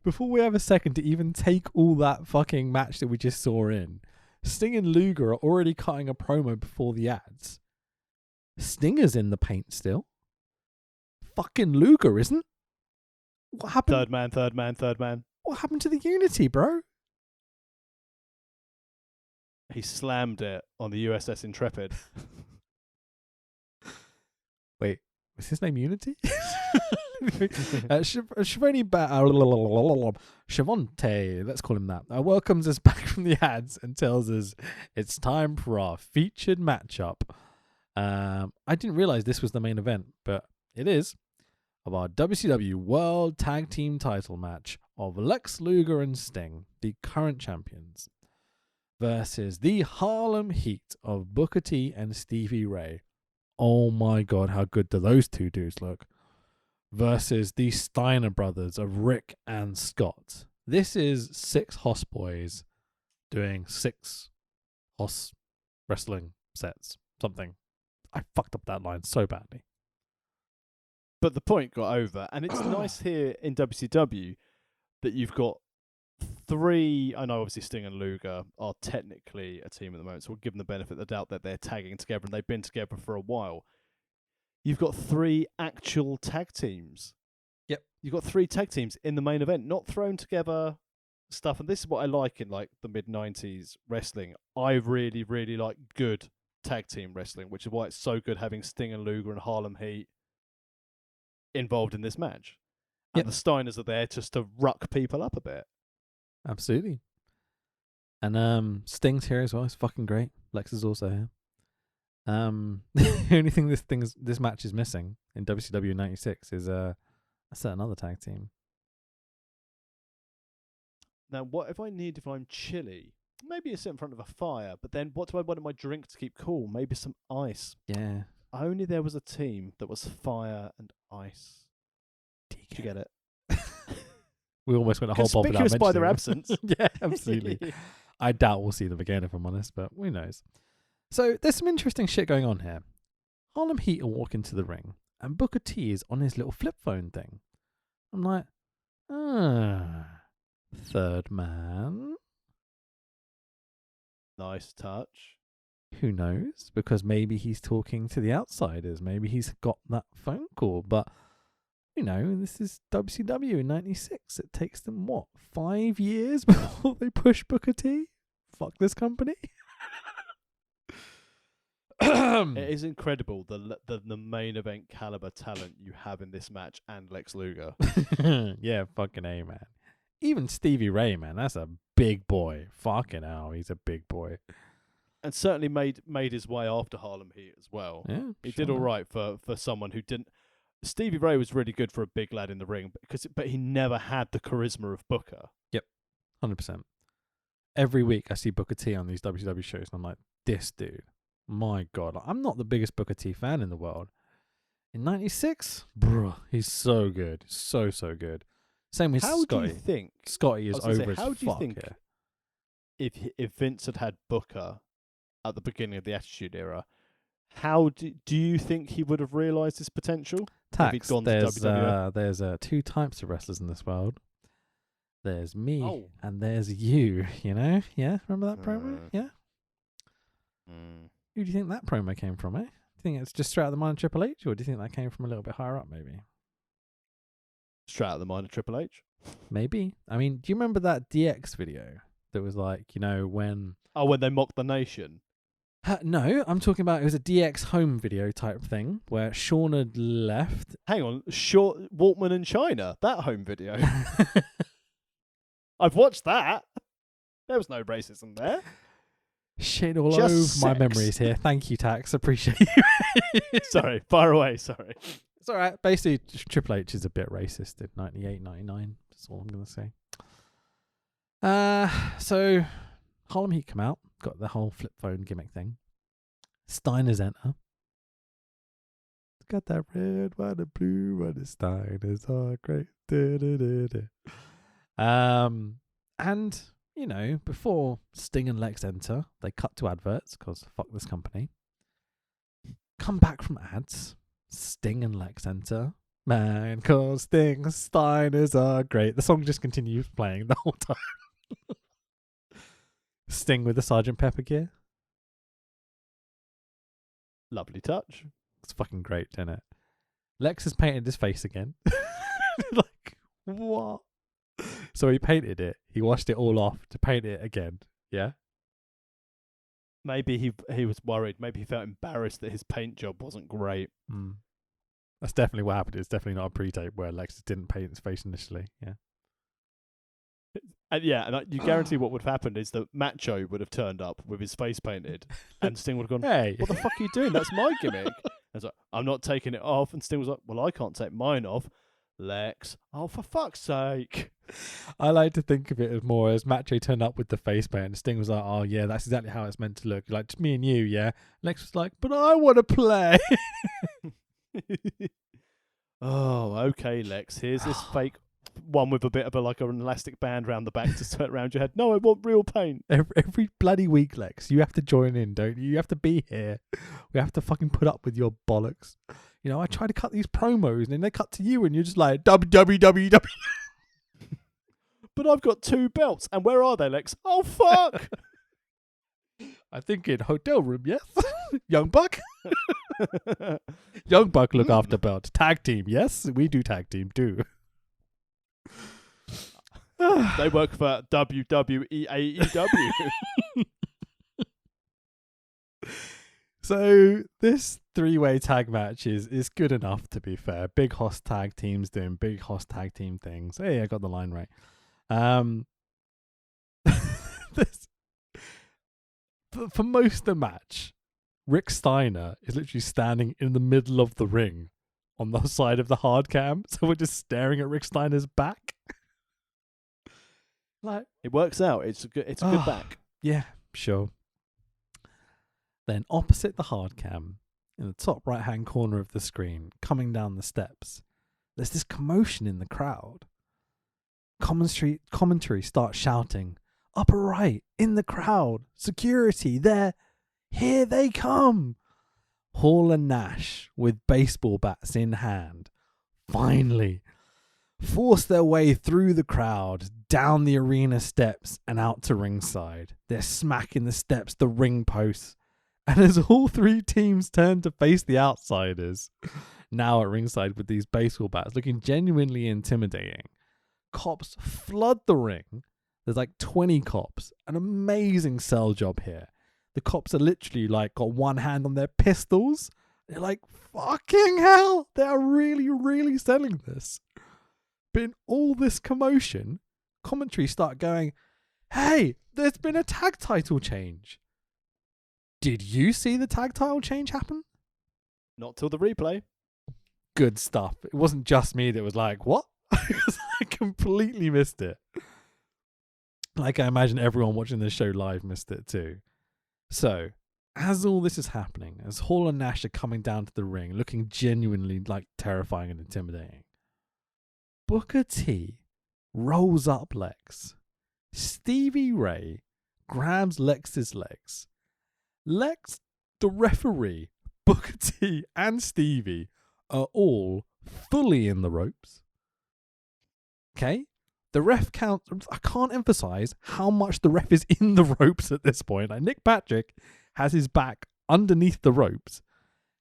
before we have a second to even take all that fucking match that we just saw in, Sting and Luger are already cutting a promo before the ads. Stinger's in the paint still. Fucking Luger isn't. What happened? Third man. What happened to the Unity, bro? He slammed it on the USS Intrepid. Wait, was his name Unity? Shavonte, let's call him that, welcomes us back from the ads and tells us it's time for our featured matchup. I didn't realize this was the main event, but it is, of our WCW World Tag Team title match of Lex Luger and Sting, the current champions, versus the Harlem Heat of Booker T and Stevie Ray. Oh my god, how good do those two dudes look? Versus the Steiner brothers of Rick and Scott. This is 6 Hoss boys doing 6 Hoss wrestling sets. Something. I fucked up that line so badly. But the point got over, and it's nice here in WCW that you've got 3. I know obviously Sting and Luger are technically a team at the moment, so we'll give them the benefit of the doubt that they're tagging together and they've been together for a while. You've got 3 actual tag teams. Yep. You've got 3 tag teams in the main event, not thrown together stuff. And this is what I like in like the mid-90s wrestling. I really, really like good tag team wrestling, which is why it's so good having Sting and Luger and Harlem Heat involved in this match. And the Steiners are there just to ruck people up a bit. Absolutely. And Sting's here as well. It's fucking great. Lex is also here. The only thing this match is missing in WCW 96 is a certain other tag team. Now, what if I'm chilly? Maybe sit in front of a fire, but then what do I want in my drink to keep cool? Maybe some ice. Yeah. Only there was a team that was fire and ice. Did you get it? We almost went a whole pop without Conspicuous by their mentioning them. absence. Yeah, absolutely. I doubt we'll see them again, if I'm honest, but who knows. So there's some interesting shit going on here. Harlem Heat will walk into the ring, and Booker T is on his little flip phone thing. I'm like, third man? Nice touch. Who knows? Because maybe he's talking to the outsiders. Maybe he's got that phone call. But, you know, this is WCW in 96. It takes them, 5 years before they push Booker T? Fuck this company. It is incredible the main event caliber talent you have in this match and Lex Luger. Yeah, fucking A, man. Even Stevie Ray, man, that's a big boy. Fucking hell, he's a big boy. And certainly made his way after Harlem Heat as well. Yeah, he did all right for someone who didn't. Stevie Ray was really good for a big lad in the ring, but he never had the charisma of Booker. Yep, 100%. Every week I see Booker T on these WCW shows, and I'm like, this dude. My God, I'm not the biggest Booker T fan in the world. In '96, bruh, he's so good, so good. Same with How Scotty. do you think? Scotty is I was gonna over say, as how do you fuck think here. if Vince had Booker at the beginning of the Attitude Era, how do you think he would have realised his potential? If he'd Tax, gone to WWF? there's two types of wrestlers in this world. There's me Oh. and there's you. You know, yeah. Remember that promo? Yeah. Who do you think that promo came from? Do you think it's just straight out of the mind of Triple H, or do you think that came from a little bit higher up? Straight out of the mind of Triple H. Maybe. I mean, do you remember that DX video that was like, when? Oh, when they mocked the nation. No, I'm talking about it was a DX home video type thing where Shawn had left. Hang on, Short Walkman and China, that home video. I've watched that. There was no racism there. Shit all Just over my sex. memories here. Thank you, Tax. Appreciate you. Sorry, far away. Sorry. It's all right. Basically, Triple H is a bit racist in 98, 99. That's all I'm going to say. So Harlem Heat come out. Got the whole flip phone gimmick thing. Steiner's enter. Got that red, white, and blue, but the Steiners are great. And, before Sting and Lex enter, they cut to adverts, because fuck this company. Come back from ads. Sting and Lex enter. Man called Sting, Steiners are great. The song just continues playing the whole time. Sting with the Sgt. Pepper gear. Lovely touch. It's fucking great, isn't it? Lex has painted his face again. Like, what? So he painted it. He washed it all off to paint it again. Yeah? Maybe he was worried. Maybe he felt embarrassed that his paint job wasn't great. That's definitely what happened. It's definitely not a pre-tape where Lex didn't paint his face initially. Yeah. And you guarantee what would have happened is that Macho would have turned up with his face painted, and Sting would have gone, Hey. "What the fuck are you doing? That's my gimmick." And it's like, "I'm not taking it off." And Sting was like, "Well, I can't take mine off." Lex, oh, for fuck's sake. I like to think of it as more as Macho turned up with the face paint and Sting was like, oh yeah, that's exactly how it's meant to look. Like, just me and you, yeah? Lex was like, but I want to play. Oh, okay, Lex. Here's this fake one with a bit of an elastic band round the back to turn around your head. No, I want real paint. Every bloody week, Lex, you have to join in, don't you? You have to be here. We have to fucking put up with your bollocks. I try to cut these promos and then they cut to you and you're just like, www. But I've got 2 belts. And where are they, Lex? Oh, fuck. I think in hotel room, yes? Young Buck? Young Buck look after belt. Tag team, yes? We do tag team too. They work for WWE AEW. So this 3-way tag match is good enough, to be fair. Big Hoss tag teams doing big Hoss tag team things. Hey, I got the line right. For most of the match, Rick Steiner is literally standing in the middle of the ring on the side of the hard cam. So we're just staring at Rick Steiner's back. Like, It works out. It's a good back. Yeah, sure. Then opposite the hard cam, in the top right-hand corner of the screen, coming down the steps, there's this commotion in the crowd. Commentary starts shouting, upper right, in the crowd, security, there, here they come. Hall and Nash, with baseball bats in hand, finally force their way through the crowd, down the arena steps and out to ringside. They're smacking the steps, the ring posts. And as all 3 teams turn to face the outsiders, now at ringside with these baseball bats, looking genuinely intimidating, cops flood the ring. There's like 20 cops. An amazing sell job here. The cops are literally like got one hand on their pistols. They're like, fucking hell, they are really, really selling this. But in all this commotion, commentary start going, hey, there's been a tag title change. Did you see the tag title change happen? Not till the replay. Good stuff. It wasn't just me that was like, what? Because I completely missed it. Like I imagine everyone watching this show live missed it too. So, as all this is happening, as Hall and Nash are coming down to the ring, looking genuinely like terrifying and intimidating, Booker T rolls up Lex. Stevie Ray grabs Lex's legs. Lex, the referee, Booker T, and Stevie are all fully in the ropes. Okay? The ref count. I can't emphasize how much the ref is in the ropes at this point. Like Nick Patrick has his back underneath the ropes.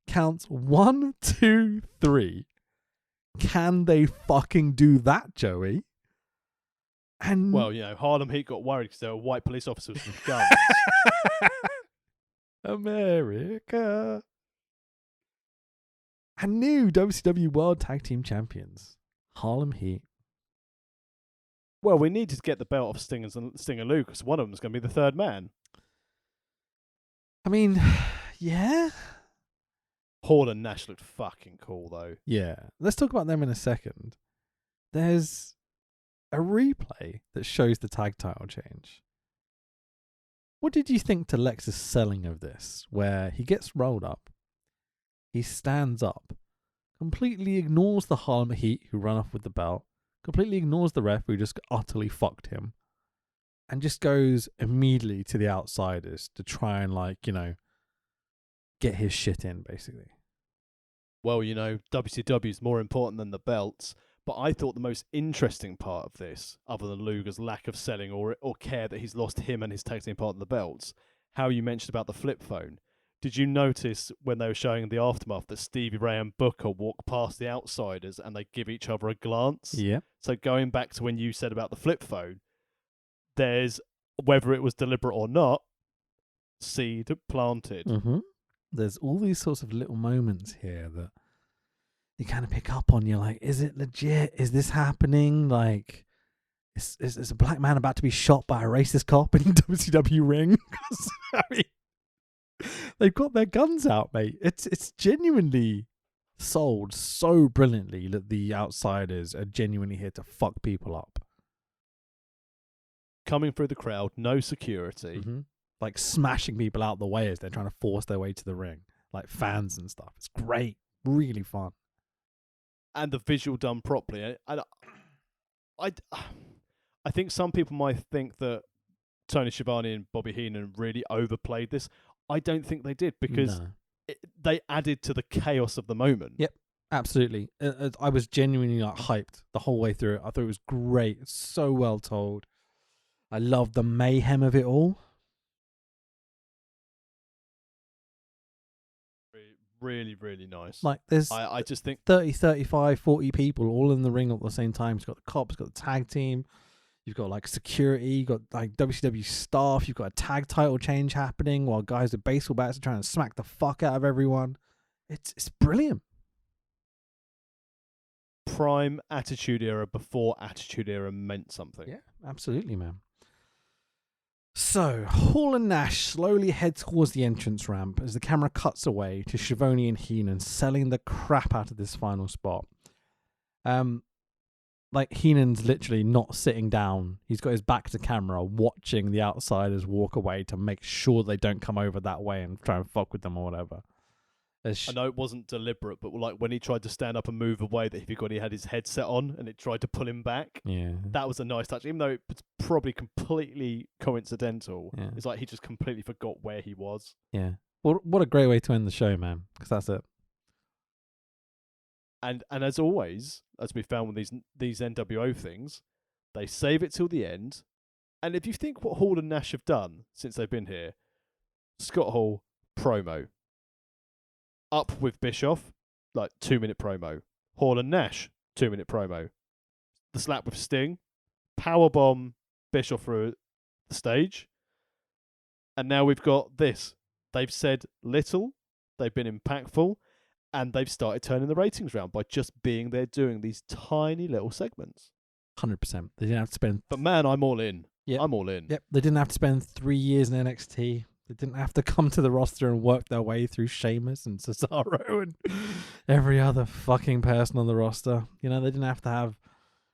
Counts 1, 2, 3. Can they fucking do that, Joey? And Well, Harlem Heat got worried because there were white police officers with guns. America. And new WCW World Tag Team Champions, Harlem Heat. Well, we needed to get the belt off Sting and Lou because one of them's going to be the third man. I mean, yeah. Hall and Nash looked fucking cool, though. Yeah. Let's talk about them in a second. There's a replay that shows the tag title change. What did you think to Lex's selling of this, where he gets rolled up, he stands up, completely ignores the Harlem Heat who run off with the belt, completely ignores the ref who just utterly fucked him, and just goes immediately to the outsiders to try and, get his shit in, basically. Well, WCW is more important than the belts, but I thought the most interesting part of this, other than Luger's lack of selling or care that he's lost him and his tag team part of the belts, how you mentioned about the flip phone. Did you notice when they were showing the aftermath that Stevie Ray and Booker walk past the outsiders and they give each other a glance? Yeah. So going back to when you said about the flip phone, there's, whether it was deliberate or not, seed planted. Mm-hmm. There's all these sorts of little moments here that you kind of pick up on. You're like, is it legit? Is this happening? Like, is a black man about to be shot by a racist cop in WCW ring? I mean, they've got their guns out, mate. It's genuinely sold so brilliantly that the outsiders are genuinely here to fuck people up. Coming through the crowd, no security. Mm-hmm. Like smashing people out the way as they're trying to force their way to the ring. Like fans and stuff. It's great. Really fun. And the visual done properly. And I think some people might think that Tony Schiavone and Bobby Heenan really overplayed this. I don't think they did because they added to the chaos of the moment. Yep, absolutely. I was genuinely hyped the whole way through it. I thought it was great. It's so well told. I love the mayhem of it all. Really, really nice. Like there's I just think 30, 35, 40 people all in the ring at the same time. You've got the cops, you've got the tag team, you've got like security, you've got like WCW staff, you've got a tag title change happening while guys with baseball bats are trying to smack the fuck out of everyone. It's brilliant. prime Attitude Era before Attitude Era meant something. Yeah, absolutely, man. So, Hall and Nash slowly head towards the entrance ramp as the camera cuts away to Schiavone and Heenan selling the crap out of this final spot. Like, Heenan's literally not sitting down. He's got his back to camera watching the outsiders walk away to make sure they don't come over that way and try and fuck with them or whatever. I know it wasn't deliberate, but like when he tried to stand up and move away, that he had his headset on and it tried to pull him back. Yeah, that was a nice touch, even though it was probably completely coincidental. Yeah. It's like he just completely forgot where he was. Yeah. What a great way to end the show, man. Because that's it. And as always, as we found with these NWO things, they save it till the end. And if you think what Hall and Nash have done since they've been here, Scott Hall promo. Up with Bischoff, like 2-minute promo. Hall and Nash, 2-minute promo. The slap with Sting, powerbomb Bischoff through the stage. And now we've got this. They've said little, they've been impactful, and they've started turning the ratings around by just being there doing these tiny little segments. 100%. They didn't have to spend... But man, I'm all in. Yep. I'm all in. Yep. They didn't have to spend 3 years in NXT. They didn't have to come to the roster and work their way through Sheamus and Cesaro and every other fucking person on the roster. You know, they didn't have to have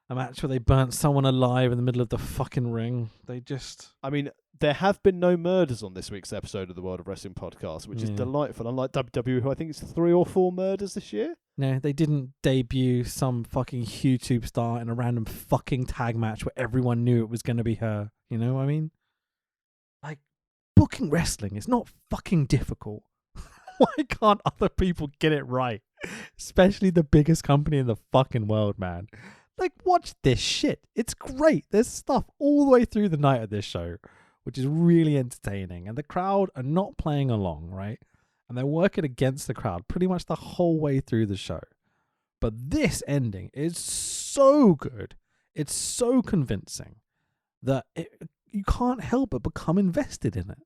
a match where they burnt someone alive in the middle of the fucking ring. They just... I mean, there have been no murders on this week's episode of the World of Wrestling podcast, which is Yeah. delightful. Unlike WWE, who I think it's 3 or 4 murders this year. No, they didn't debut some fucking huge superstar in a random fucking tag match where everyone knew it was going to be her. You know what I mean? Like, booking wrestling is not fucking difficult. Why can't other people get it right? Especially the biggest company in the fucking world, man. Like, watch this shit. It's great. There's stuff all the way through the night of this show, which is really entertaining. And the crowd are not playing along, right? And they're working against the crowd pretty much the whole way through the show. But this ending is so good. It's so convincing that you can't help but become invested in it.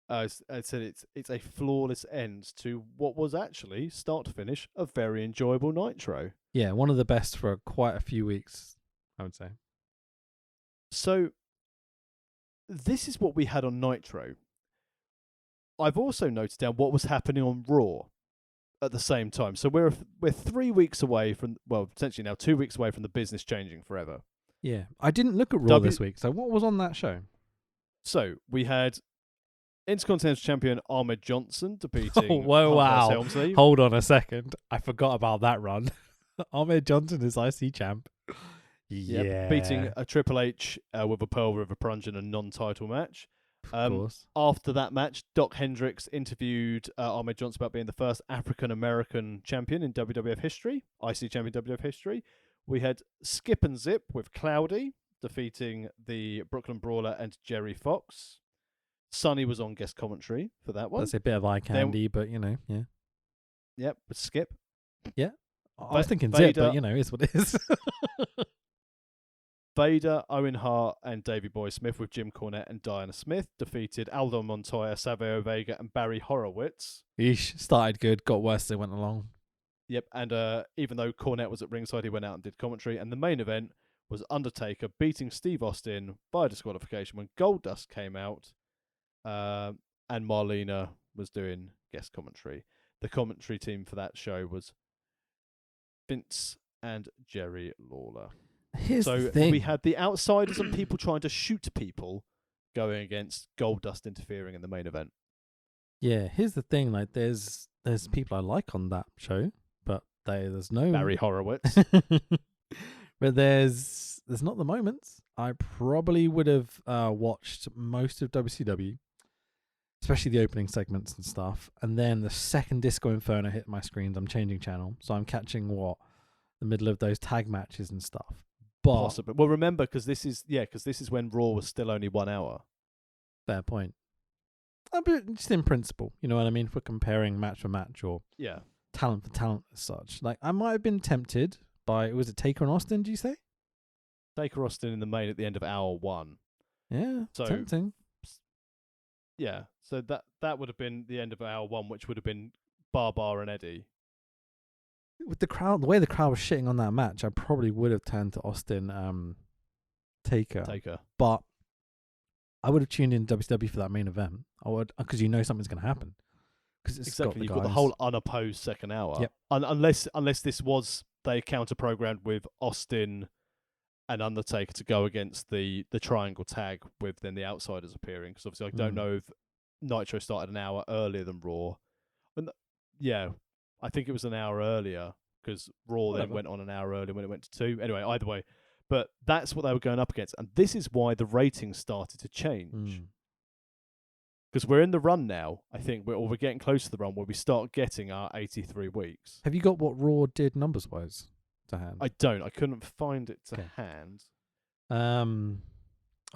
I said it's a flawless end to what was actually, start to finish, a very enjoyable Nitro. Yeah, one of the best for quite a few weeks, I would say. So, this is what we had on Nitro. I've also noted down what was happening on Raw at the same time. So we're 3 weeks away from, well, potentially now 2 weeks away from the business changing forever. Yeah, I didn't look at Raw this week, so what was on that show? So we had Intercontinental Champion Ahmed Johnson defeating Oh, whoa, wow. Helmsley. Hold on a second. I forgot about that run. Ahmed Johnson is IC champ. Yeah. Beating a Triple H with a Pearl River Plunge in a non-title match. Of course. After that match, Doc Hendricks interviewed Ahmed Johnson about being the first African-American champion in WWF history, IC champion WWF history. We had Skip and Zip with Cloudy defeating the Brooklyn Brawler and Jerry Fox. Sonny was on guest commentary for that one. That's a bit of eye candy, but you know, yeah. Yep, with Skip. Yeah. I was thinking Vader, Zip, but you know, it's what it is. Vader, Owen Hart, and Davey Boy Smith with Jim Cornette and Diana Smith defeated Aldo Montoya, Savio Vega, and Barry Horowitz. Eesh, started good, got worse as it went along. Yep, and even though Cornette was at ringside, he went out and did commentary. And the main event was Undertaker beating Steve Austin by disqualification when Goldust came out, and Marlena was doing guest commentary. The commentary team for that show was Vince and Jerry Lawler. Here's the thing. We had the outsiders and people trying to shoot people going against Goldust interfering in the main event. Yeah, here's the thing. Like, there's people I like on that show, but there's no Barry Horowitz. But there's not the moments. I probably would have watched most of WCW, especially the opening segments and stuff. And then the second Disco Inferno hit my screens, I'm changing channel, so I'm catching the middle of those tag matches and stuff. But Possibly. Well, remember, because this is when Raw was still only 1 hour. fair point. But just in principle, you know what I mean? If we're comparing match for match or Yeah. talent for talent as such, like I might have been tempted by, was it Taker and Austin? Do you say? Taker Austin in the main at the end of hour 1. Yeah, So tempting. yeah, so that would have been the end of hour 1, which would have been Bar and Eddie. With the crowd, the way the crowd was shitting on that match, I probably would have turned to Austin Taker. But I would have tuned in WCW for that main event. I would, because you know something's going to happen. Because Exactly, you've got the whole unopposed second hour. Yep. Unless this was they counter-programmed with Austin and Undertaker to go against the triangle tag with then the outsiders appearing. Because obviously I don't know if Nitro started an hour earlier than Raw. And yeah, I think it was an hour earlier because Raw then went on an hour earlier when it went to 2. Anyway, either way. But that's what they were going up against. And this is why the ratings started to change. Because we're in the run now, I think, we're getting close to the run where we start getting our 83 weeks. Have you got what Raw did numbers-wise to hand? I don't. I couldn't find it to hand.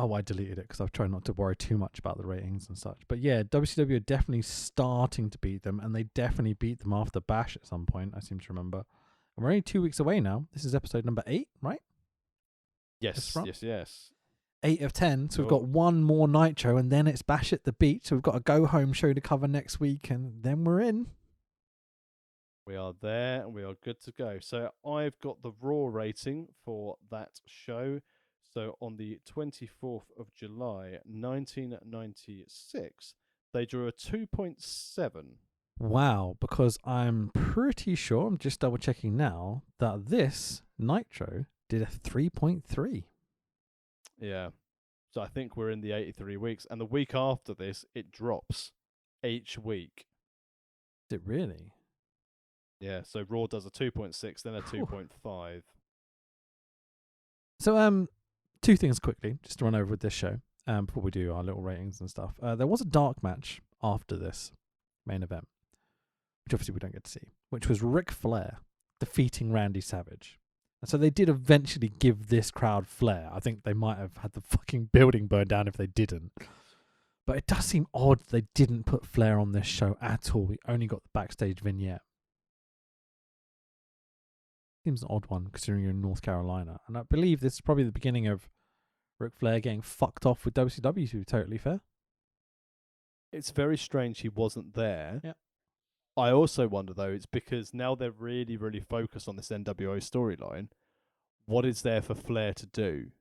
Oh, I deleted it because I've tried not to worry too much about the ratings and such. But yeah, WCW are definitely starting to beat them, and they definitely beat them after Bash at some point, I seem to remember. And we're only 2 weeks away now. This is episode number 8, right? Yes. 8 of 10. So we've got one more Nitro, and then it's Bash at the Beach. So we've got a go-home show to cover next week, and then we're in. We are there, and we are good to go. So I've got the Raw rating for that show. So on the 24th of July, 1996, they drew a 2.7. Wow, because I'm pretty sure, I'm just double checking now, that this Nitro did a 3.3. Yeah. So I think we're in the 83 weeks. And the week after this, it drops each week. Is it really? Yeah. So Raw does a 2.6, then a Phew. 2.5. So, two things quickly, just to run over with this show, before we do our little ratings and stuff. There was a dark match after this main event, which obviously we don't get to see, which was Ric Flair defeating Randy Savage. And so they did eventually give this crowd flair. I think they might have had the fucking building burned down if they didn't. But it does seem odd they didn't put Flair on this show at all. We only got the backstage vignette. Seems an odd one considering you're in North Carolina. And I believe this is probably the beginning of Ric Flair getting fucked off with WCW, to be totally fair. It's very strange he wasn't there. Yeah. I also wonder, though, it's because now they're really, really focused on this NWO storyline. What is there for Flair to do?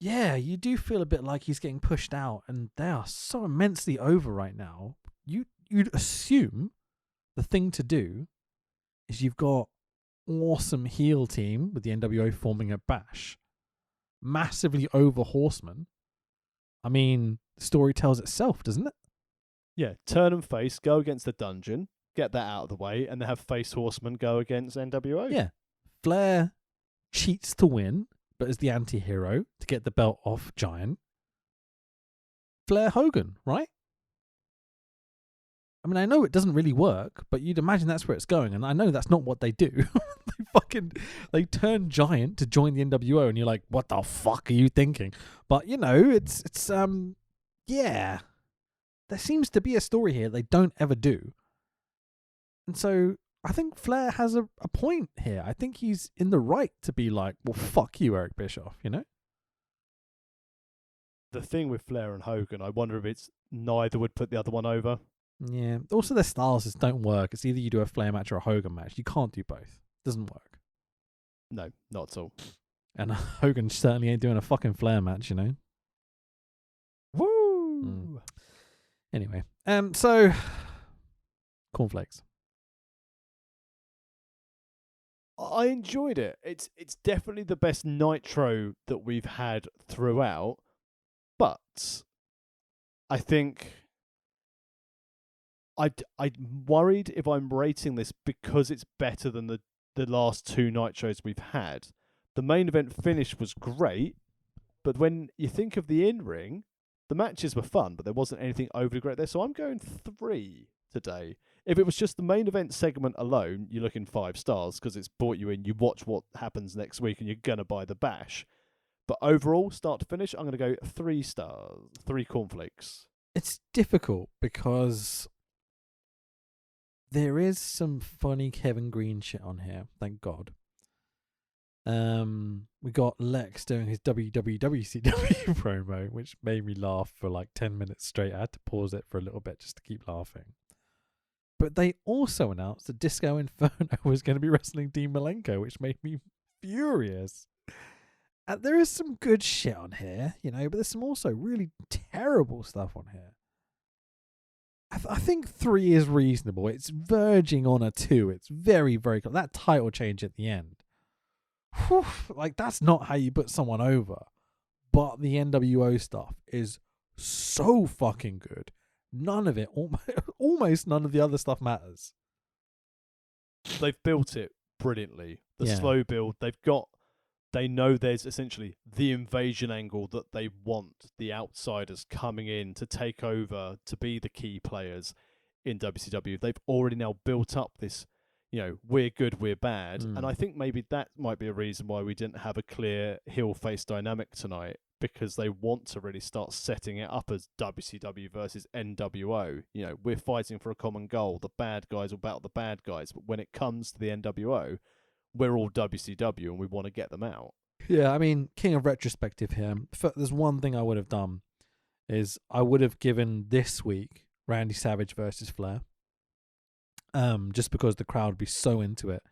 Yeah, you do feel a bit like he's getting pushed out, and they are so immensely over right now. You'd assume the thing to do is you've got awesome heel team with the NWO forming a bash, massively over Horseman. I mean, the story tells itself, doesn't it? Yeah, turn and face, go against the Dungeon, get that out of the way, and then have Face Horseman go against NWO. Yeah. Flair cheats to win, but as the anti-hero to get the belt off Giant. Flair Hogan, right? I mean, I know it doesn't really work, but you'd imagine that's where it's going, and I know that's not what they do. They turn Giant to join the NWO, and you're like, what the fuck are you thinking? But, you know, it's yeah. There seems to be a story here they don't ever do. And so I think Flair has a point here. I think he's in the right to be like, well, fuck you, Eric Bischoff, you know? The thing with Flair and Hogan, I wonder if it's neither would put the other one over. Yeah. Also, their styles just don't work. It's either you do a Flair match or a Hogan match. You can't do both. Doesn't work. No, not at all. And Hogan certainly ain't doing a fucking Flair match, you know? Woo! Anyway, so cornflakes. I enjoyed it. It's definitely the best Nitro that we've had throughout, but I think I'm worried if I'm rating this because it's better than the last two Nitros we've had. The main event finish was great, but when you think of the in-ring, the matches were fun, but there wasn't anything overly great there. So I'm going 3 today. If it was just the main event segment alone, you're looking 5 stars because it's brought you in. You watch what happens next week and you're going to buy the bash. But overall, start to finish, I'm going to go 3 stars, 3 cornflakes. It's difficult because there is some funny Kevin Green shit on here, thank God. We got Lex doing his WCW promo, which made me laugh for like 10 minutes straight. I had to pause it for a little bit just to keep laughing. But they also announced that Disco Inferno was going to be wrestling Dean Malenko, which made me furious. There is some good shit on here, you know, but there's some also really terrible stuff on here. I think 3 is reasonable. It's verging on a 2. It's very, very close. That title change at the end. Whew, like, that's not how you put someone over. But the NWO stuff is so fucking good. None of it, almost none of the other stuff matters. They've built it brilliantly. The Yeah. slow build, they know there's essentially the invasion angle that they want, the outsiders coming in to take over, to be the key players in WCW. They've already now built up this, you know, we're good, we're bad. And I think maybe that might be a reason why we didn't have a clear heel-face dynamic tonight, because they want to really start setting it up as WCW versus NWO. You know, we're fighting for a common goal. The bad guys will battle the bad guys. But when it comes to the NWO, we're all WCW and we want to get them out. Yeah, I mean, king of retrospective here. There's one thing I would have done is I would have given this week Randy Savage versus Flair. Just because the crowd would be so into it.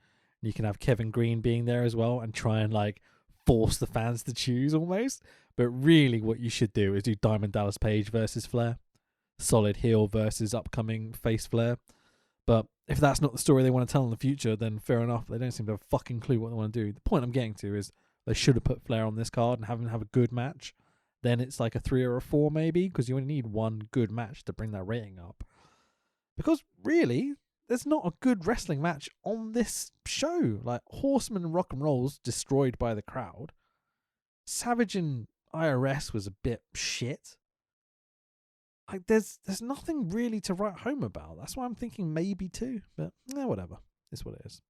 And you can have Kevin Green being there as well and try and like force the fans to choose almost. But really what you should do is do Diamond Dallas Page versus Flair. solid heel versus upcoming face Flair. But if that's not the story they want to tell in the future, then fair enough. They don't seem to have a fucking clue what they want to do. The point I'm getting to is they should have put Flair on this card and have him have a good match. Then it's like a 3 or a 4 maybe, because you only need one good match to bring that rating up. Because really, there's not a good wrestling match on this show. Like, Horseman and Rock and Roll's destroyed by the crowd. Savage and IRS was a bit shit. Like, there's nothing really to write home about. That's why I'm thinking maybe 2. But, whatever. It's what it is.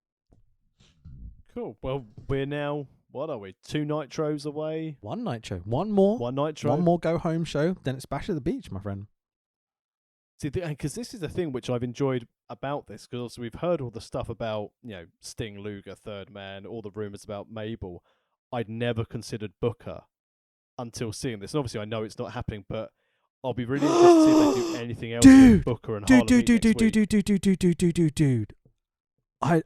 Cool. Well, we're now, what are we, 2 Nitros away? 1 Nitro. One more. 1 Nitro. One more go-home show. Then it's Bash at the Beach, my friend. See, because this is the thing which I've enjoyed about this, because we've heard all the stuff about, Sting, Luger, Third Man, all the rumours about Mabel. I'd never considered Booker until seeing this. And obviously I know it's not happening, but I'll be really interested to see if they do anything else with Booker and Harlem Heat next week. Dude. I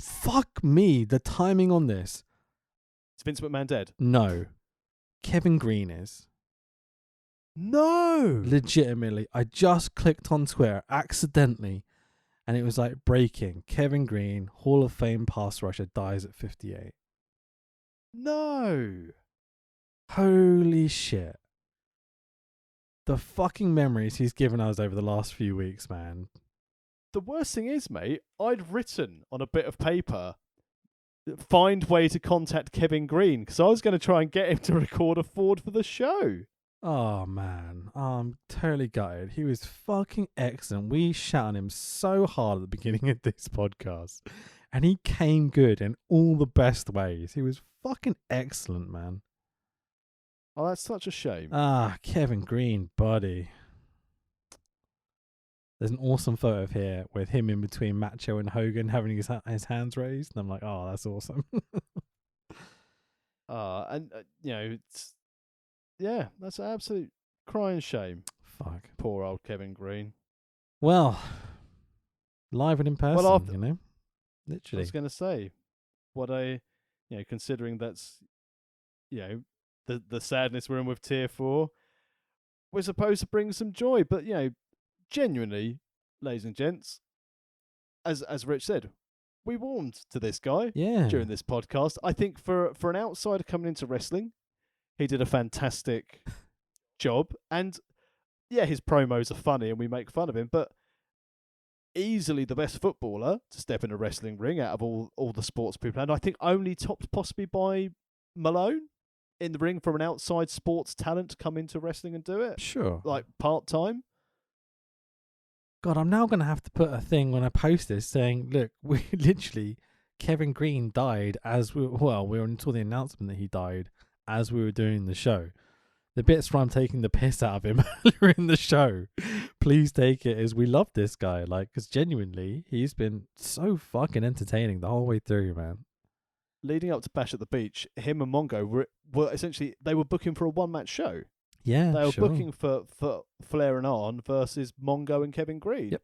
fuck me. The timing on this. Is Vince McMahon dead? No. Kevin Green is. No. Legitimately. I just clicked on Twitter accidentally and it was like breaking. Kevin Green, Hall of Fame pass rusher, dies at 58. No. Holy shit. The fucking memories he's given us over the last few weeks, man. The worst thing is, mate, I'd written on a bit of paper, find way to contact Kevin Green, because I was going to try and get him to record a Ford for the show. Oh, man. I'm totally gutted. He was fucking excellent. We shot on him so hard at the beginning of this podcast. And he came good in all the best ways. He was fucking excellent, man. Oh, that's such a shame. Kevin Green, buddy. There's an awesome photo of here with him in between Macho and Hogan having his hands raised. And I'm like, oh, that's awesome. That's an absolute crying shame. Fuck. Poor old Kevin Green. Well, live and in person, Well, Literally. I was going to say, considering that's, the sadness we're in with Tier 4, we're supposed to bring some joy. But, genuinely, ladies and gents, as Rich said, we warmed to this guy during this podcast. I think for an outsider coming into wrestling, he did a fantastic job. And, his promos are funny and we make fun of him, but easily the best footballer to step in a wrestling ring out of all the sports people. And I think only topped possibly by Malone in the ring from an outside sports talent to come into wrestling and do it. Sure. Like part-time. God, I'm now going to have to put a thing when I post this saying, look, we literally, Kevin Green died we were until the announcement that he died as we were doing the show. The bits where I'm taking the piss out of him earlier in the show, please take it as we love this guy. Like, because genuinely, he's been so fucking entertaining the whole way through, man. Leading up to Bash at the Beach, him and Mongo were essentially, they were booking for a one-match show. Yeah, they were booking for Flair and Arn versus Mongo and Kevin Green. Yep.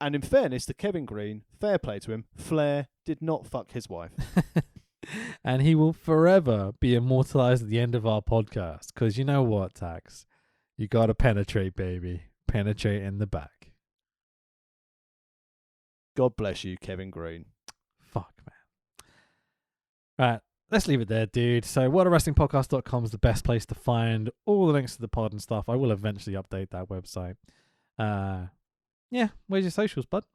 And in fairness to Kevin Green, fair play to him, Flair did not fuck his wife. And he will forever be immortalized at the end of our podcast. Because you know what, Tax? You got to penetrate, baby. Penetrate in the back. God bless you, Kevin Green. Fuck, man. Right. Let's leave it there, dude. So, whatawrestlingpodcast.com is the best place to find all the links to the pod and stuff. I will eventually update that website. Where's your socials, bud?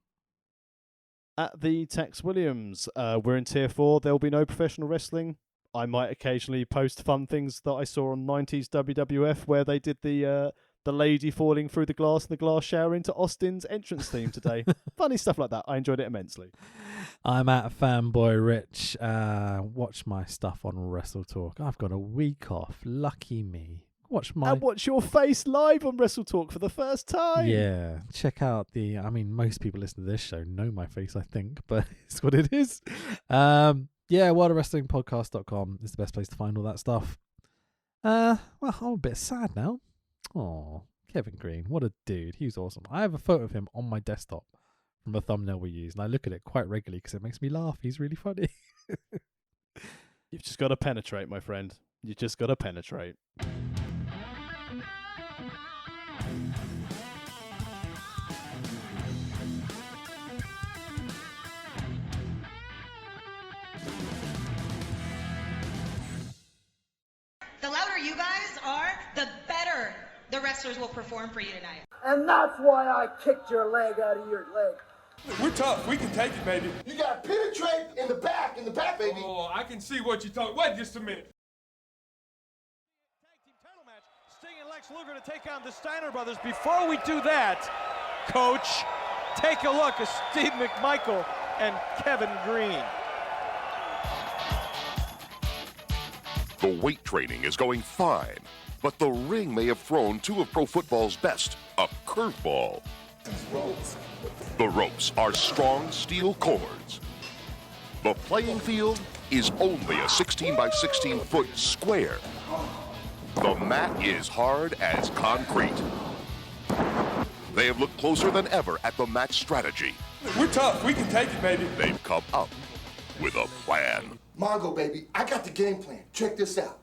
At the Tex Williams, we're in Tier 4. There'll be no professional wrestling. I might occasionally post fun things that I saw on 90s WWF where they did the lady falling through the glass shower into Austin's entrance theme today. Funny stuff like that. I enjoyed it immensely. I'm at Fanboy Rich. Watch my stuff on Wrestle Talk. I've got a week off. Lucky me. And watch your face live on Wrestle Talk for the first time. Yeah. Check out most people listen to this show know my face, I think, but it's what it is. WorldOfWrestlingPodcast.com is the best place to find all that stuff. I'm a bit sad now. Oh, Kevin Green, what a dude. He was awesome. I have a photo of him on my desktop from a thumbnail we use, and I look at it quite regularly because it makes me laugh. He's really funny. You've just got to penetrate, my friend. You just got to penetrate. you guys are, the better the wrestlers will perform for you tonight. And that's why I kicked your leg out of your leg. We're tough. We can take it, baby. You gotta penetrate in the back, baby. Oh, I can see what you're talking. Wait just a minute. Tag team title match. Sting and Lex Luger to take on the Steiner brothers. Before we do that, Coach, take a look at Steve McMichael and Kevin Green. The weight training is going fine, but the ring may have thrown two of pro football's best, a curveball. The ropes are strong steel cords. The playing field is only a 16 by 16 foot square. The mat is hard as concrete. They have looked closer than ever at the match strategy. We're tough. We can take it, baby. They've come up with a plan. Mongo, baby, I got the game plan. Check this out.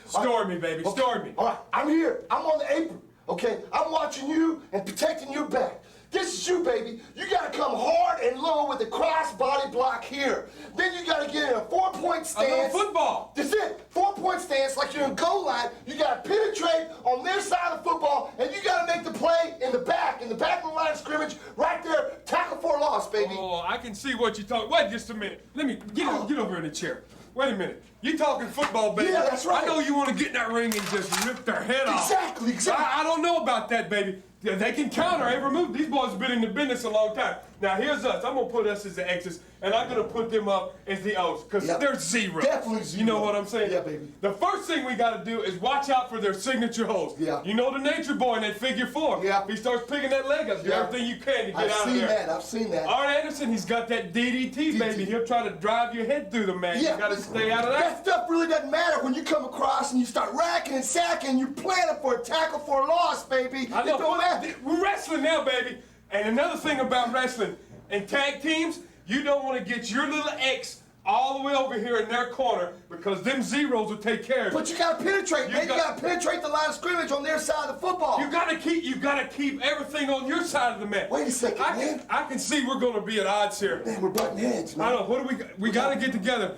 Story me, baby. Okay. Story me. All right, I'm here. I'm on the apron, okay? I'm watching you and protecting your back. This is you, baby. You gotta come hard and low with the cross body block here. Then you gotta get in a 4-point stance. A little football. That's it. 4-point stance, like you're in goal line. You gotta penetrate on their side of the football, and you gotta make the play in the back of the line of scrimmage, right there. Tackle for a loss, baby. Oh, I can see what you're talking. Wait just a minute. Let me get over in the chair. Wait a minute. You talking football, baby? Yeah, that's right. I know you want to get in that ring and just rip their head off. Exactly. I don't know about that, baby. Yeah, they can counter every move. These boys have been in the business a long time. Now, here's us. I'm going to put us as the X's, and I'm going to put them up as the O's, because they're zero. Definitely zero. You know what I'm saying? Yeah, baby. The first thing we got to do is watch out for their signature holds. Yeah. You know the nature boy in that figure 4. Yeah. If he starts picking that leg up, do everything you can to get out of there. I've seen that. Art Anderson, he's got that DDT, baby. He'll try to drive your head through the mat. Yeah, You got to stay out of that. That stuff really doesn't matter when you come across and you start racking and sacking. You're planning for a tackle for a loss, baby. I know. It don't matter. We're wrestling now, baby. And another thing about wrestling, in tag teams, you don't want to get your little X all the way over here in their corner, because them zeros will take care of it. But you gotta penetrate, man. You gotta penetrate the line of scrimmage on their side of the football. You gotta keep everything on your side of the mat. Wait a second, man. I can see we're gonna be at odds here. Man, we're butting heads, man. I know. What do we gotta get together.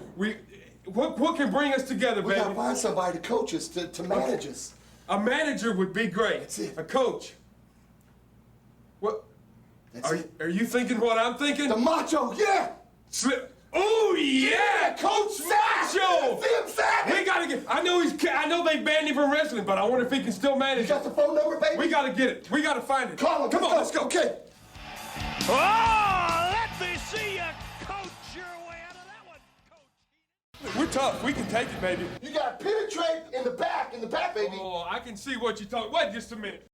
What can bring us together, We baby? gotta find somebody to coach us, to manage us. A manager would be great. That's it. A coach. What? Are you thinking what I'm thinking? The Macho, yeah. Oh yeah, Coach Macho. See him sack. We gotta get. I know they banned him from wrestling, but I wonder if he can still manage. You got the phone number, baby? We gotta get it. We gotta find it. Call him. Come on, let's go. Okay. Oh, let me see you coach your way out of that one, Coach. We're tough. We can take it, baby. You gotta penetrate in the back, baby. Oh, I can see what you're talking. Wait just a minute.